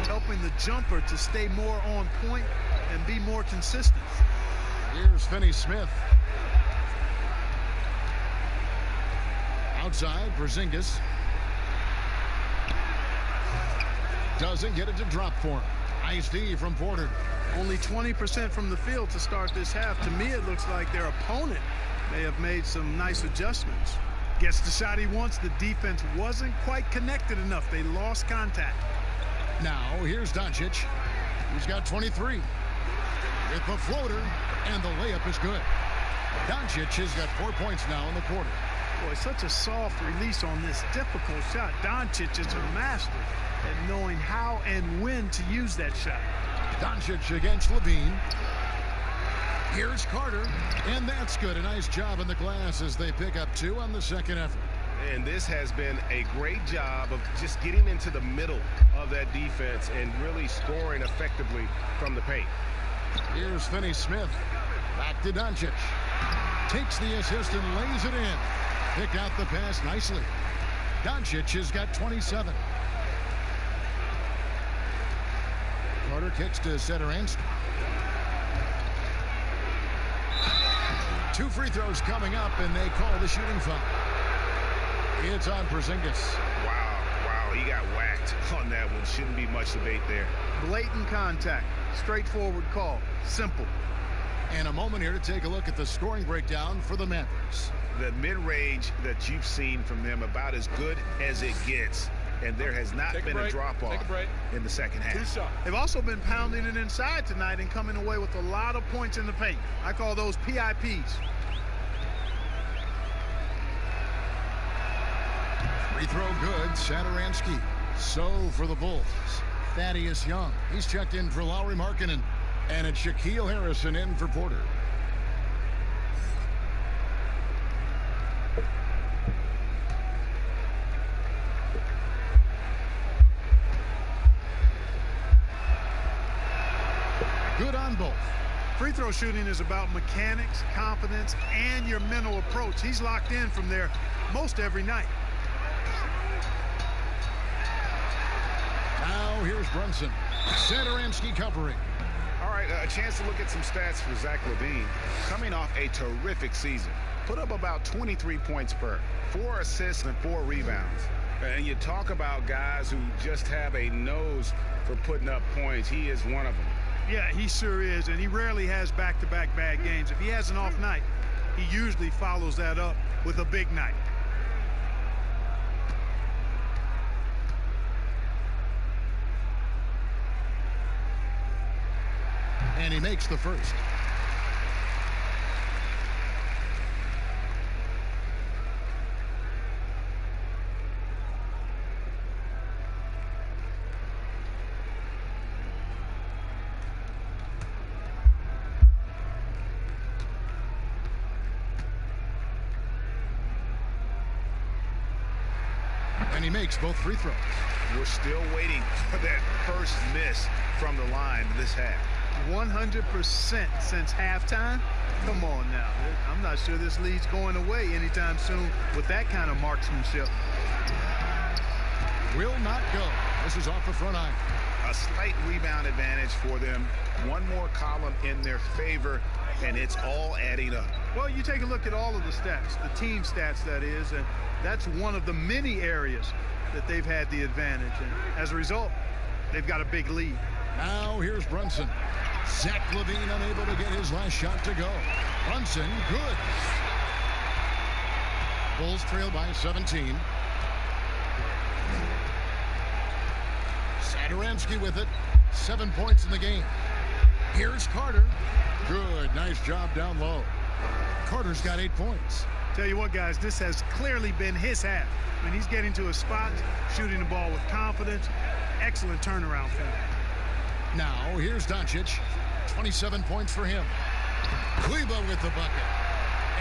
S3: helping the jumper to stay more on point and be more consistent.
S1: Here's Finney Smith. Outside, Porzingis. Doesn't get it to drop for him. Nice D from Porter.
S3: Only 20% from the field to start this half. To me, it looks like their opponent may have made some nice adjustments. Gets the shot he wants. The defense wasn't quite connected enough. They lost contact.
S1: Now, here's Doncic. He's got 23. With the floater, and the layup is good. Doncic has got 4 points now in the quarter.
S3: Boy, such a soft release on this difficult shot. Doncic is a master at knowing how and when to use that shot.
S1: Doncic against Levine. Here's Carter, and that's good. A nice job in the glass as they pick up 2 on the second effort.
S2: And this has been a great job of just getting into the middle of that defense and really scoring effectively from the paint.
S1: Here's Finney-Smith. Back to Doncic. Takes the assist and lays it in. Pick out the pass nicely. Doncic has got 27. Carter kicks to Satoransky. 2 free throws coming up, and they call the shooting foul. It's on Porzingis.
S2: Wow, he got whacked on that one. Shouldn't be much debate there.
S3: Blatant contact. Straightforward call. Simple.
S1: And a moment here to take a look at the scoring breakdown for the Mavericks.
S2: The mid-range that you've seen from them about as good as it gets. And there has not been a drop-off in the second half.
S3: They've also been pounding it inside tonight and coming away with a lot of points in the paint. I call those PIPs.
S1: Free throw good, Satoransky. So for the Bulls, Thaddeus Young. He's checked in for Lauri Markkanen. And it's Shaquille Harrison in for Porter. Good on both.
S3: Free throw shooting is about mechanics, confidence, and your mental approach. He's locked in from there most every night.
S1: Now here's Brunson. Satoransky covering.
S2: All right, a chance to look at some stats for Zach LaVine. Coming off a terrific season. Put up about 23 points per, 4 assists and 4 rebounds. And you talk about guys who just have a nose for putting up points. He is one of them.
S3: Yeah, he sure is, and he rarely has back-to-back bad games. If he has an off night, he usually follows that up with a big night.
S1: And he makes the first. And he makes both free throws.
S2: We're still waiting for that first miss from the line this half.
S3: 100% since halftime. Come on now. I'm not sure this lead's going away anytime soon with that kind of marksmanship.
S1: Will not go. This is off the front iron.
S2: A slight rebound advantage for them. One more column in their favor, and it's all adding up.
S3: Well, you take a look at all of the stats, the team stats, that is, and that's one of the many areas that they've had the advantage. And as a result, they've got a big lead.
S1: Now here's Brunson. Zach LaVine unable to get his last shot to go. Brunson, good. Bulls trail by 17. Satoransky with it. 7 points in the game. Here's Carter. Good. Nice job down low. Carter's got 8 points.
S3: Tell you what, guys, this has clearly been his half. I mean, he's getting to a spot, shooting the ball with confidence. Excellent turnaround for him.
S1: Now, here's Doncic. 27 points for him. Kleba with the bucket.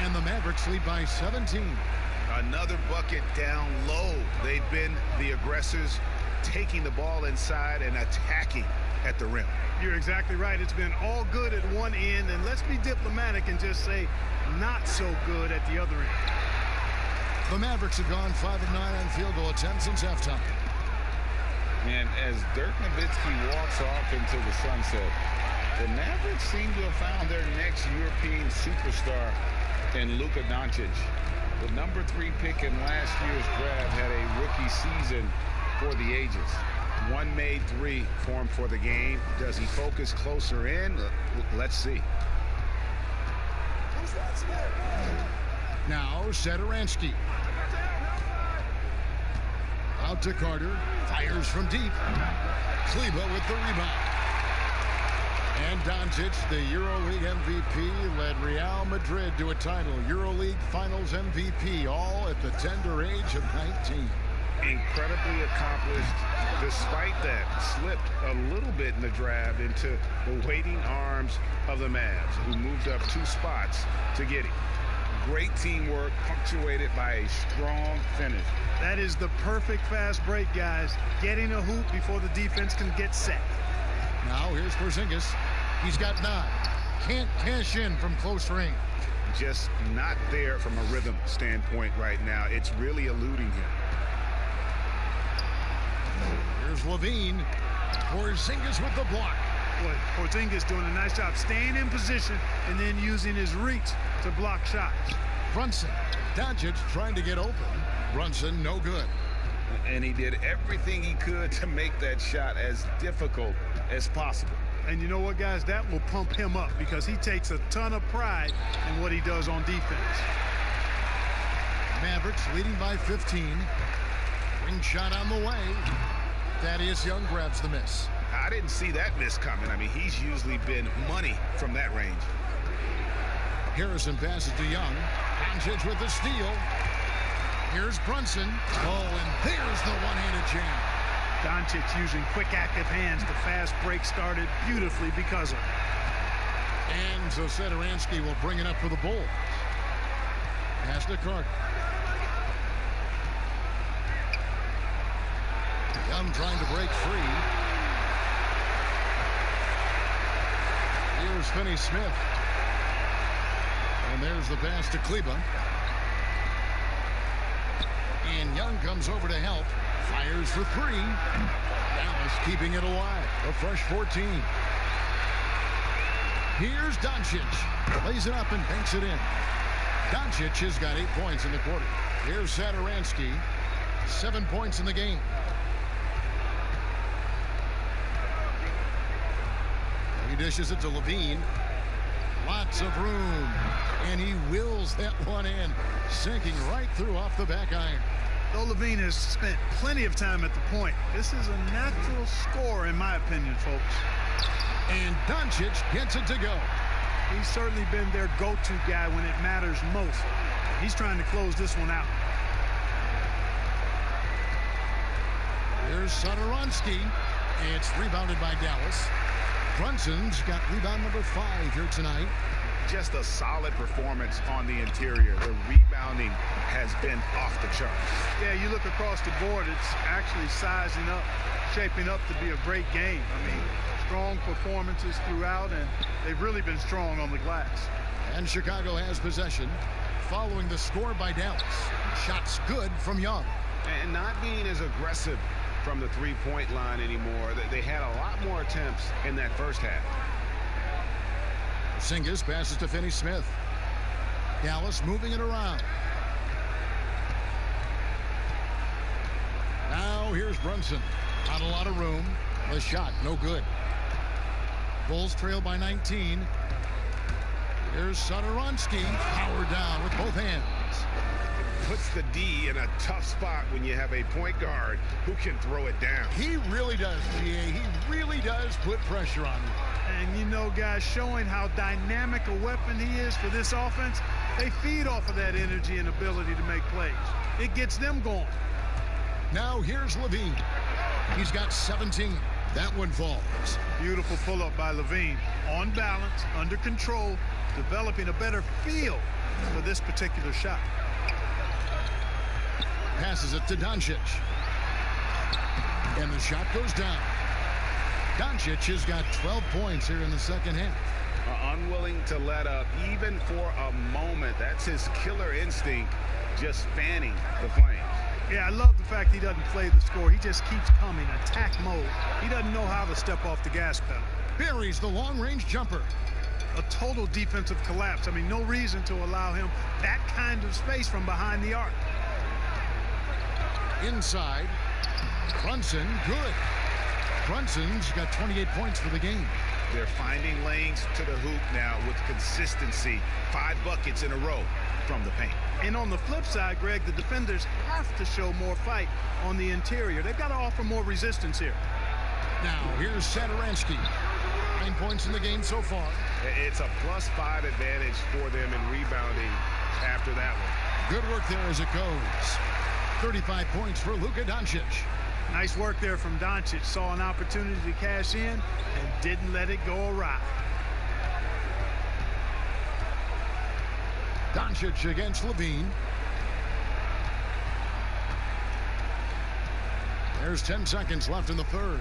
S1: And the Mavericks lead by 17.
S2: Another bucket down low. They've been the aggressors, taking the ball inside and attacking at the rim.
S3: You're exactly right. It's been all good at one end, and let's be diplomatic and just say not so good at the other end.
S1: The Mavericks have gone 5 of 9 on field goal attempts since halftime.
S10: And as Dirk Nowitzki walks off into the sunset, the Mavericks seem to have found their next European superstar in Luka Doncic. The number 3 pick in last year's draft had a rookie season for the ages. One made 3 for him for the game.
S2: Does he focus closer in? Let's see.
S1: Now Satoransky. Out to Carter. Fires from deep. Kleba with the rebound. And Doncic, the EuroLeague MVP, led Real Madrid to a title. EuroLeague Finals MVP, all at the tender age of 19.
S2: Incredibly accomplished. Despite that, slipped a little bit in the draft into the waiting arms of the Mavs, who moved up 2 spots to get him. Great teamwork, punctuated by a strong finish.
S3: That is the perfect fast break, guys. Getting a hoop before the defense can get set.
S1: Now here's Porzingis. He's got 9. Can't cash in from close range.
S2: Just not there from a rhythm standpoint right now. It's really eluding him.
S1: Here's Levine. Porzingis with the block.
S3: Boy, Porzingis doing a nice job staying in position and then using his reach to block shots.
S1: Brunson. Doncic trying to get open. Brunson no good.
S2: And he did everything he could to make that shot as difficult as possible.
S3: And you know what, guys? That will pump him up because he takes a ton of pride in what he does on defense.
S1: Mavericks leading by 15. Ring shot on the way. Thaddeus Young grabs the miss.
S2: I didn't see that miss coming. I mean, he's usually been money from that range.
S1: Harrison passes to Young. Doncic with the steal. Here's Brunson. Oh, and there's the one-handed jam.
S3: Doncic using quick, active hands. The fast break started beautifully because of it.
S1: And so Satoransky will bring it up for the Bulls. Pass to Carter. Young trying to break free. Here's Finney-Smith. And there's the pass to Kleba. And Young comes over to help. Fires for 3. Dallas keeping it alive. A fresh 14. Here's Doncic. Lays it up and banks it in. Doncic has got 8 points in the quarter. Here's Satoransky. 7 points in the game. He dishes it to Levine. Lots of room. And he wills that one in. Sinking right through off the back iron.
S3: Though Levine has spent plenty of time at the point, this is a natural score, in my opinion, folks.
S1: And Doncic gets it to go.
S3: He's certainly been their go-to guy when it matters most. He's trying to close this one out.
S1: Here's Satoransky. It's rebounded by Dallas. Brunson's got rebound number 5 here tonight.
S2: Just a solid performance on the interior. The rebounding has been off the charts.
S3: Yeah, you look across the board, it's actually sizing up, shaping up to be a great game. I mean, strong performances throughout, and they've really been strong on the glass.
S1: And Chicago has possession following the score by Dallas. Shots good from Young.
S2: And not being as aggressive from the three-point line anymore. They had a lot more attempts in that first half.
S1: Porzingis passes to Finney-Smith. Dallas moving it around. Now here's Brunson. Not a lot of room. The shot no good. Bulls trail by 19. Here's Satoransky. Power down with both hands.
S2: Puts the D in a tough spot when you have a point guard who can throw it down.
S1: He really does, GA. He really does put pressure on you.
S3: And you know, guys, showing how dynamic a weapon he is for this offense, they feed off of that energy and ability to make plays. It gets them going.
S1: Now here's Levine. He's got 17. That one falls.
S3: Beautiful pull-up by Levine. On balance, under control, developing a better feel for this particular shot.
S1: Passes it to Doncic. And the shot goes down. Doncic has got 12 points here in the second half.
S2: Unwilling to let up even for a moment. That's his killer instinct, just fanning the flames.
S3: Yeah, I love the fact he doesn't play the score. He just keeps coming, attack mode. He doesn't know how to step off the gas pedal.
S1: Buries the long-range jumper.
S3: A total defensive collapse. I mean, no reason to allow him that kind of space from behind the arc.
S1: Inside. Brunson, good. Brunson's got 28 points for the game.
S2: They're finding lanes to the hoop now with consistency. 5 buckets in a row from the paint.
S3: And on the flip side, Greg, the defenders have to show more fight on the interior. They've got to offer more resistance here.
S1: Now, here's Satoransky. 9 points in the game so far.
S2: It's a +5 advantage for them in rebounding after that one.
S1: Good work there as it goes. 35 points for Luka Doncic.
S3: Nice work there from Doncic. Saw an opportunity to cash in and didn't let it go awry.
S1: Doncic against Levine. There's 10 seconds left in the third.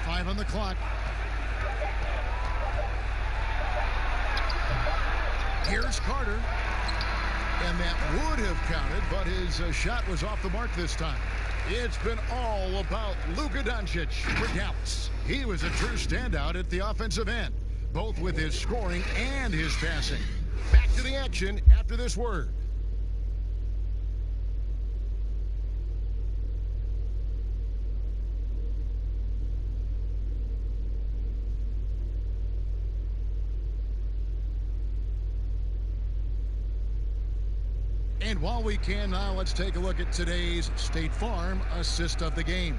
S1: 5 on the clock. Here's Carter. And that would have counted, but his shot was off the mark this time. It's been all about Luka Doncic for Dallas. He was a true standout at the offensive end, both with his scoring and his passing. Back to the action after this word. And while we can now, let's take a look at today's State Farm assist of the game.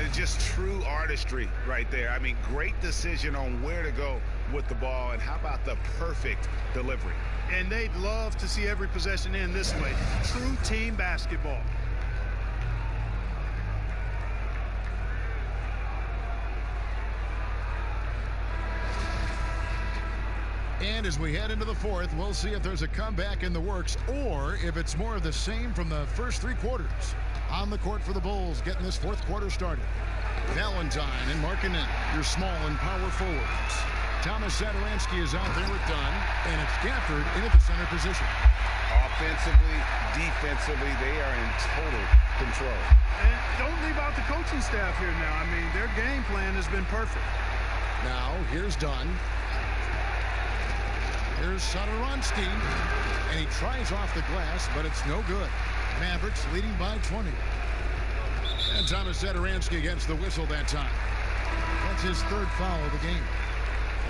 S2: It's just true artistry right there. I mean, great decision on where to go with the ball, and how about the perfect delivery?
S3: And they'd love to see every possession end this way. True team basketball.
S1: And as we head into the fourth, we'll see if there's a comeback in the works or if it's more of the same from the first 3 quarters. On the court for the Bulls, getting this fourth quarter started. Valentine and Markkanen, your small and power forwards. Thomas Satoransky is out there with Dunn, and it's Gafford into the center position.
S2: Offensively, defensively, they are in total control.
S3: And don't leave out the coaching staff here now. I mean, their game plan has been perfect.
S1: Now, here's Dunn. Here's Satoransky, and he tries off the glass, but it's no good. Mavericks leading by 20. And Thomas Satoransky against the whistle that time. That's his 3rd foul of the game.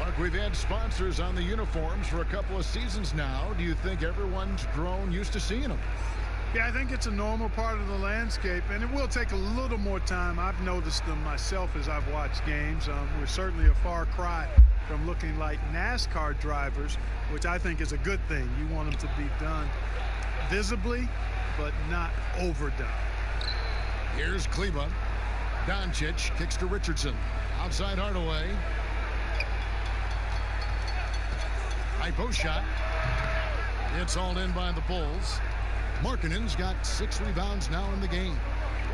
S1: Mark, we've had sponsors on the uniforms for a couple of seasons now. Do you think everyone's grown used to seeing them?
S3: Yeah, I think it's a normal part of the landscape, and it will take a little more time. I've noticed them myself as I've watched games. We're certainly a far cry from looking like NASCAR drivers, which I think is a good thing. You want them to be done visibly, but not overdone.
S1: Here's Kleba. Doncic kicks to Richardson. Outside Hardaway. High post shot. It's hauled in by the Bulls. Markkanen's got 6 rebounds now in the game.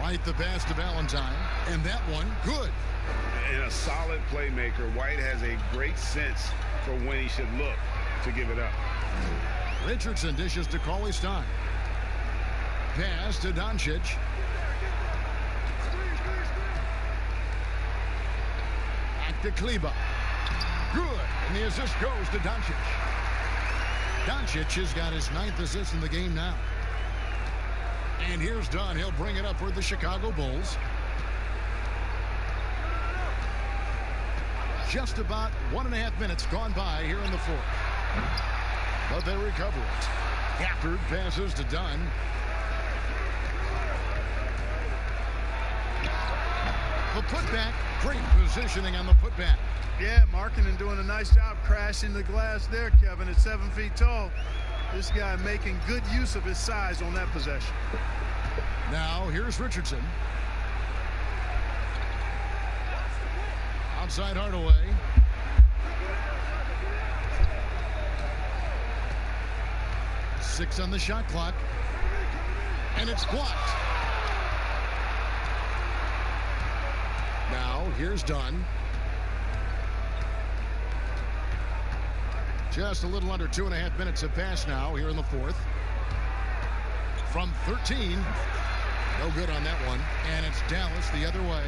S1: White the pass to Valentine, and that one good.
S2: And a solid playmaker. White has a great sense for when he should look to give it up.
S1: Richardson dishes to Cauley-Stein. Pass to Doncic. Back to Kleba. Good, and the assist goes to Doncic. Doncic has got his 9th assist in the game now. And here's Dunn. He'll bring it up for the Chicago Bulls. Just about 1.5 minutes gone by here in the fourth. But they recover it. Gafford passes to Dunn. The putback. Great positioning on the putback.
S3: Yeah, Markkanen doing a nice job crashing the glass there, Kevin, at 7 feet tall. This guy making good use of his size on that possession.
S1: Now, here's Richardson. Outside Hardaway. Six on the shot clock. And it's blocked. Now, here's Dunn. Just a little under 2.5 minutes have passed now here in the fourth. From 13. No good on that one. And it's Dallas the other way.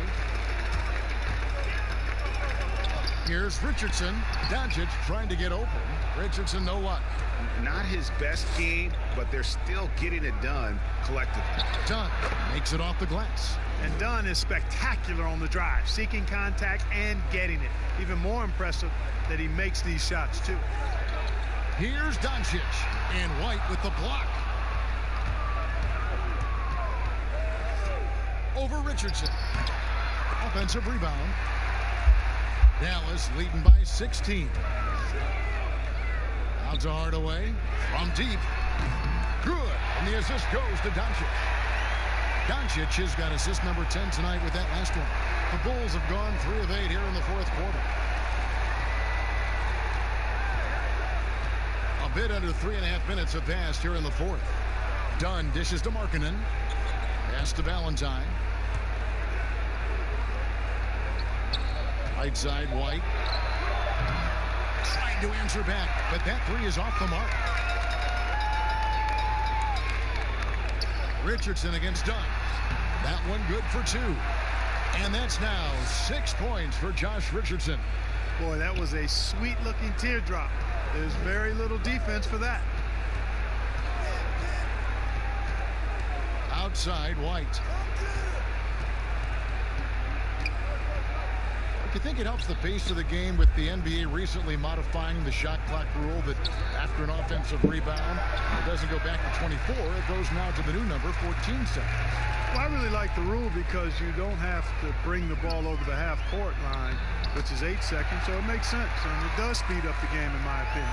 S1: Here's Richardson. Doncic trying to get open. Richardson, no luck.
S2: Not his best game, but they're still getting it done collectively.
S1: Dunn makes it off the glass.
S3: And Dunn is spectacular on the drive, seeking contact and getting it. Even more impressive that he makes these shots, too.
S1: Here's Doncic. And White with the block. Over Richardson. Offensive rebound. Dallas leading by 16. Out to Hardaway from deep. Good. And the assist goes to Doncic. Doncic has got assist number 10 tonight with that last one. The Bulls have gone 3 of 8 here in the fourth quarter. A bit under 3.5 minutes have passed here in the fourth. Dunn dishes to Markkanen. Pass to Valentine. Right side, White. Trying to answer back, but that three is off the mark. Richardson against Dunn. That one good for 2. And that's now 6 points for Josh Richardson.
S3: Boy, that was a sweet-looking teardrop. There's very little defense for that.
S1: Outside, White. Do you think it helps the pace of the game with the NBA recently modifying the shot clock rule that after an offensive rebound, it doesn't go back to 24, it goes now to the new number, 14 seconds?
S3: Well, I really like the rule because you don't have to bring the ball over the half-court line, which is 8 seconds, so it makes sense, and it does speed up the game, in my opinion.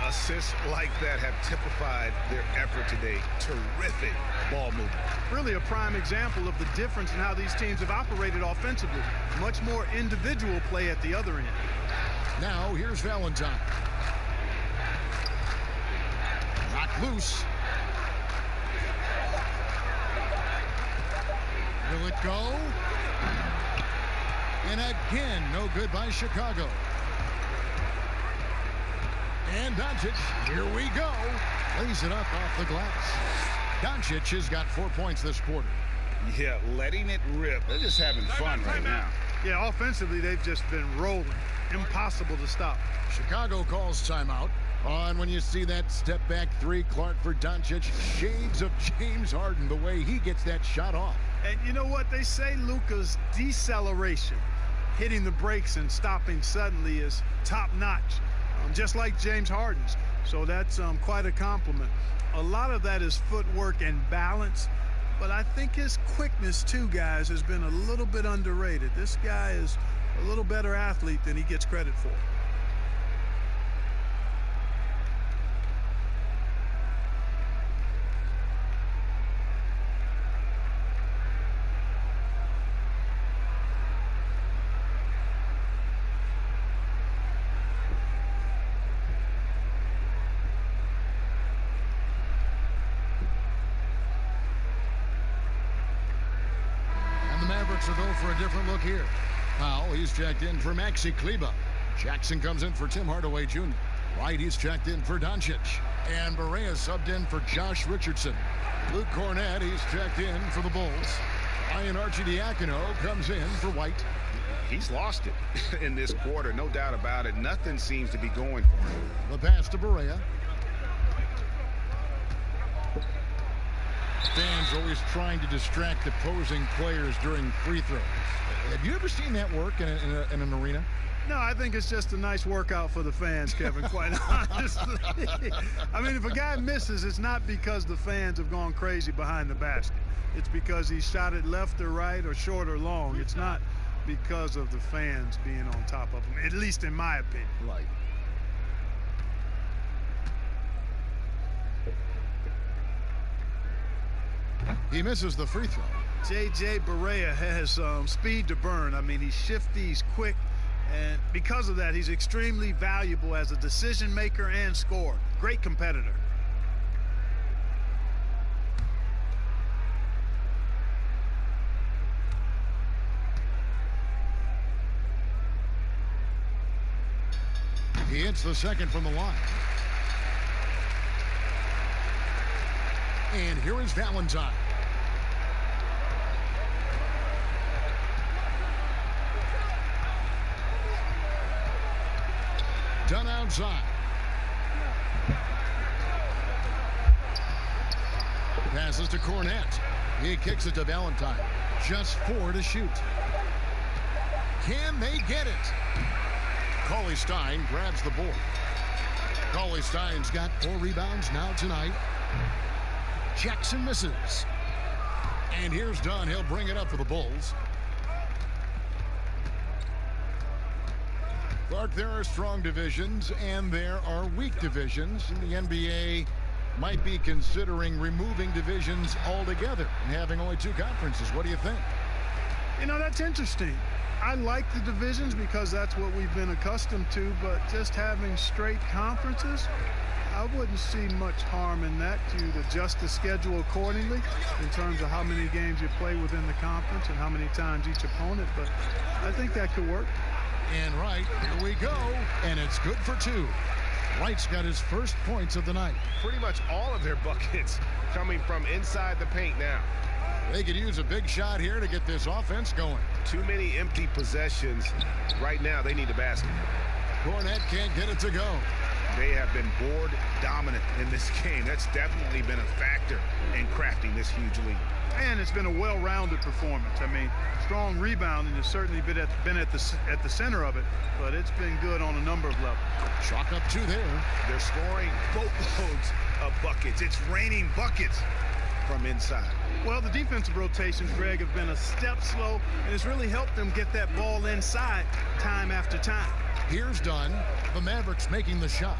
S2: Assists like that have typified their effort today. Terrific ball movement.
S3: Really a prime example of the difference in how these teams have operated offensively. Much more individual play at the other end.
S1: Now here's Valentine. Knocked loose. Will it go? And again, no good by Chicago. And Doncic, here we go. Lays it up off the glass. Doncic has got 4 points this quarter.
S2: Yeah, letting it rip. They're just having fun right now.
S3: Yeah, offensively, they've just been rolling. Impossible to stop.
S1: Chicago calls timeout. On when you see that step back three, Clark for Doncic. Shades of James Harden, the way he gets that shot off.
S3: And you know what? They say Luka's deceleration, hitting the brakes and stopping suddenly, is top-notch. Just like James Harden's. So that's quite a compliment. A lot of that is footwork and balance, but I think his quickness too, guys, has been a little bit underrated. This guy is a little better athlete than he gets credit for.
S1: Mavericks will go for a different look here. Powell, he's checked in for Maxi Kleber. Jackson comes in for Tim Hardaway Jr. White, he's checked in for Doncic. And Barea subbed in for Josh Richardson. Luke Cornett, he's checked in for the Bulls. Ryan Arcidiacono comes in for White.
S2: He's lost it in this quarter, no doubt about it. Nothing seems to be going for him.
S1: The pass to Barea. Fans always trying to distract opposing players during free throws. Have you ever seen that work in an arena?
S3: No, I think it's just a nice workout for the fans, Kevin, quite honestly. I mean, if a guy misses, it's not because the fans have gone crazy behind the basket. It's because he shot it left or right or short or long. It's not because of the fans being on top of him, at least in my opinion.
S1: Right. He misses the free throw.
S3: J.J. Barea has speed to burn. I mean, he's shifty, he's quick, and because of that, he's extremely valuable as a decision maker and scorer. Great competitor.
S1: He hits the second from the line. And here is Valentine. Done outside. Passes to Cornett. He kicks it to Valentine. Just 4 to shoot. Can they get it? Cauley-Stein grabs the board. Cauley-Stein's got 4 rebounds now tonight. Jackson misses. And here's Dunn. He'll bring it up for the Bulls. Clark, there are strong divisions and there are weak divisions. The NBA might be considering removing divisions altogether and having only 2 conferences. What do you think?
S3: You know, that's interesting. I like the divisions because that's what we've been accustomed to, but just having straight conferences, I wouldn't see much harm in that. You'd adjust the schedule accordingly in terms of how many games you play within the conference and how many times each opponent, but I think that could work.
S1: And Wright, here we go, and it's good for 2. Wright's got his first points of the night.
S11: Pretty much all of their buckets coming from inside the paint now.
S1: They could use a big shot here to get this offense going.
S11: Too many empty possessions. Right now, they need a basket.
S1: Cornette can't get it to go.
S2: They have been board dominant in this game. That's definitely been a factor in crafting this huge lead.
S3: And it's been a well-rounded performance. I mean, strong rebounding has certainly been at the center of it, but it's been good on a number of levels.
S1: Chalk up 2 there.
S2: They're scoring boatloads of buckets. It's raining buckets from inside.
S3: Well, the defensive rotations, Greg, have been a step slow, and it's really helped them get that ball inside time after time.
S1: Here's Dunn. The Mavericks making the shot.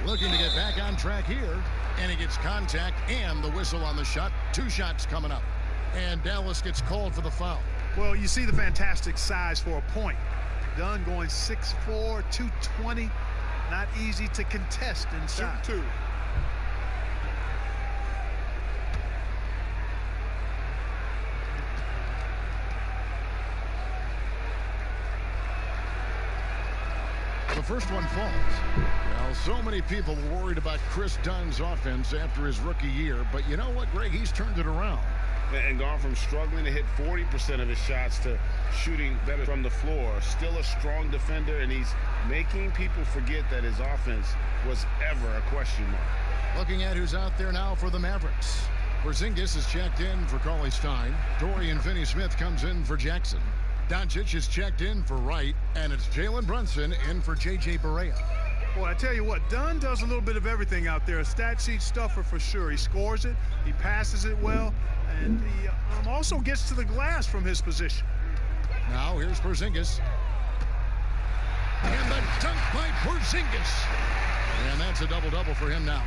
S1: Looking to get back on track here, and he gets contact and the whistle on the shot. 2 shots coming up, and Dallas gets called for the foul.
S3: Well, you see the fantastic size for a point. Dunn going 6'4", 220. Not easy to contest inside.
S11: Shoot 2.
S1: The first one falls. Well, so many people were worried about Chris Dunn's offense after his rookie year, but you know what, Greg? He's turned it around.
S10: And gone from struggling to hit 40% of his shots to shooting better from the floor. Still a strong defender, and he's making people forget that his offense was ever a question mark.
S1: Looking at who's out there now for the Mavericks. Porzingis is checked in for Cauley-Stein. Dorian Finney-Smith comes in for Jackson. Doncic is checked in for Wright, and it's Jalen Brunson in for J.J. Barea.
S3: Well, I tell you what, Dunn does a little bit of everything out there. A stat sheet stuffer for sure. He scores it, he passes it well, and he also gets to the glass from his position.
S1: Now here's Porzingis. And the dunk by Porzingis. And that's a double-double for him now.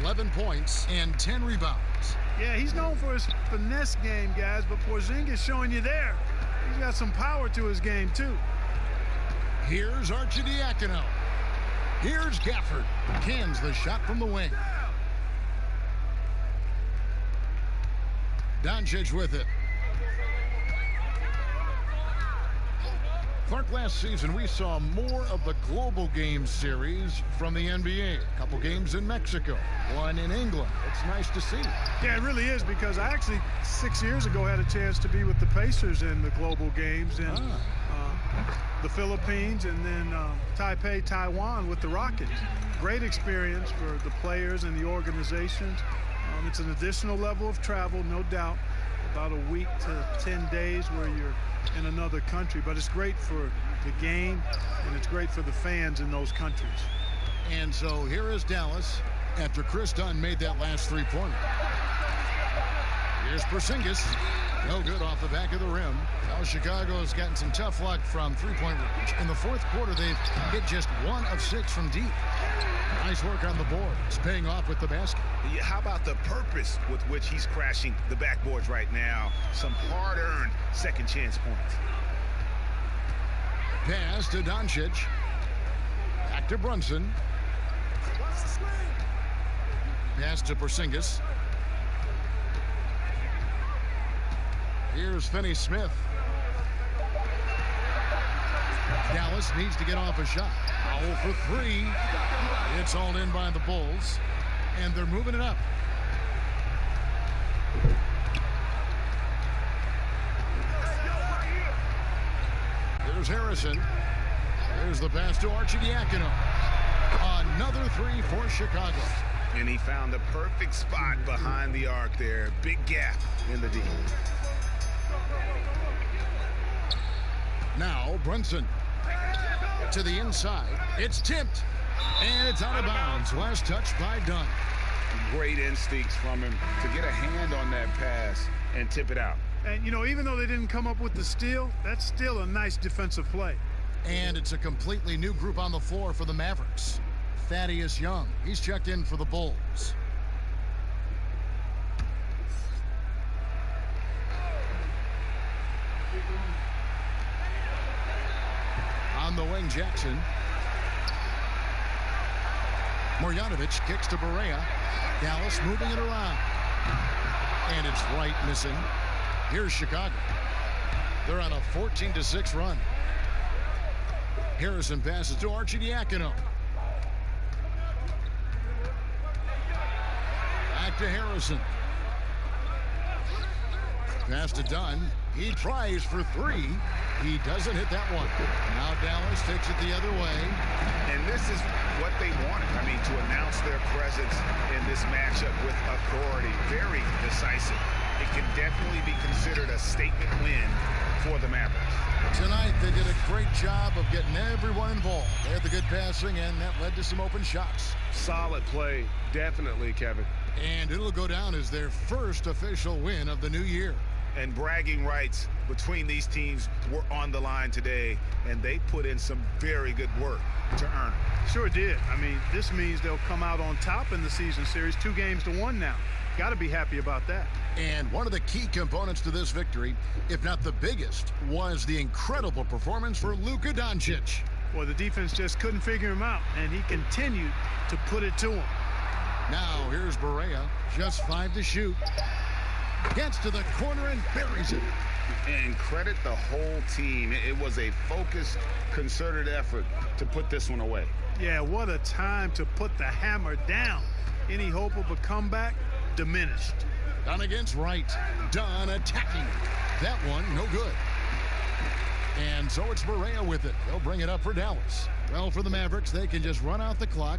S1: 11 points and 10 rebounds.
S3: Yeah, he's known for his finesse game, guys, but Porzingis showing you there. He's got some power to his game, too.
S1: Here's Arcidiacono. Here's Gafford. Cans the shot from the wing. Doncic with it. Clark, last season we saw more of the global game series from the NBA. A couple games in Mexico, one in England. It's nice to see.
S3: Yeah, it really is, because I actually 6 years ago had a chance to be with the Pacers in the global games in the Philippines, and then Taipei, Taiwan with the Rockets. Great experience for the players and the organizations. It's an additional level of travel, no doubt. About a week to 10 days where you're in another country, but it's great for the game and it's great for the fans in those countries.
S1: And so here is Dallas after Chris Dunn made that last 3-pointer. Here's Porzingis. No good off the back of the rim. Now Chicago's gotten some tough luck from 3-point range. In the fourth quarter, they've hit just 1 of 6 from deep. Nice work on the board. It's paying off with the basket.
S2: Yeah, how about the purpose with which he's crashing the backboards right now? Some hard-earned second chance points.
S1: Pass to Doncic. Back to Brunson. Pass to Porzingis. Here's Finney-Smith. Dallas needs to get off a shot. Foul for 3. It's all in by the Bulls, and they're moving it up. There's Harrison. There's the pass to Arcidiacono. Another 3 for Chicago.
S2: And he found the perfect spot behind the arc there. Big gap in the D.
S1: Now Brunson to the inside. It's tipped, and it's out of bounds. Last touch by Dunn.
S10: Great instincts from him to get a hand on that pass and tip it out.
S3: And, you know, even though they didn't come up with the steal, that's still a nice defensive play.
S1: And it's a completely new group on the floor for the Mavericks. Thaddeus Young, he's checked in for the Bulls. On the wing, Jackson. Marjanovic kicks to Barea. Dallas moving it around. And it's right missing. Here's Chicago. They're on a 14-6 run. Harrison passes to Arcidiacono. Back to Harrison. Pass to Dunn. He tries for three. He doesn't hit that one. Now Dallas takes it the other way.
S2: And this is what they wanted. I mean, to announce their presence in this matchup with authority. Very decisive. It can definitely be considered a statement win for the Mavericks.
S1: Tonight, they did a great job of getting everyone involved. They had the good passing, and that led to some open shots.
S11: Solid play, definitely, Kevin.
S1: And it'll go down as their first official win of the new year.
S2: And bragging rights between these teams were on the line today, and they put in some very good work to earn it.
S3: Sure did. I mean, this means they'll come out on top in the season series, 2-1 now. Got to be happy about that.
S1: And one of the key components to this victory, if not the biggest, was the incredible performance for Luka Doncic.
S3: Well, the defense just couldn't figure him out, and he continued to put it to him.
S1: Now here's Barea, just 5 to shoot. Gets to the corner and buries it.
S2: And credit the whole team. It was a focused, concerted effort to put this one away.
S3: Yeah, what a time to put the hammer down. Any hope of a comeback? Diminished.
S1: Dunn against Wright. Dunn attacking. That one, no good. And so it's Barea with it. They'll bring it up for Dallas. Well, for the Mavericks, they can just run out the clock.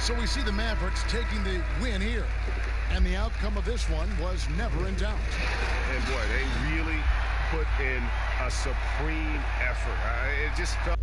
S1: So we see the Mavericks taking the win here. And the outcome of this one was never in doubt.
S2: And boy, they really put in a supreme effort. It just felt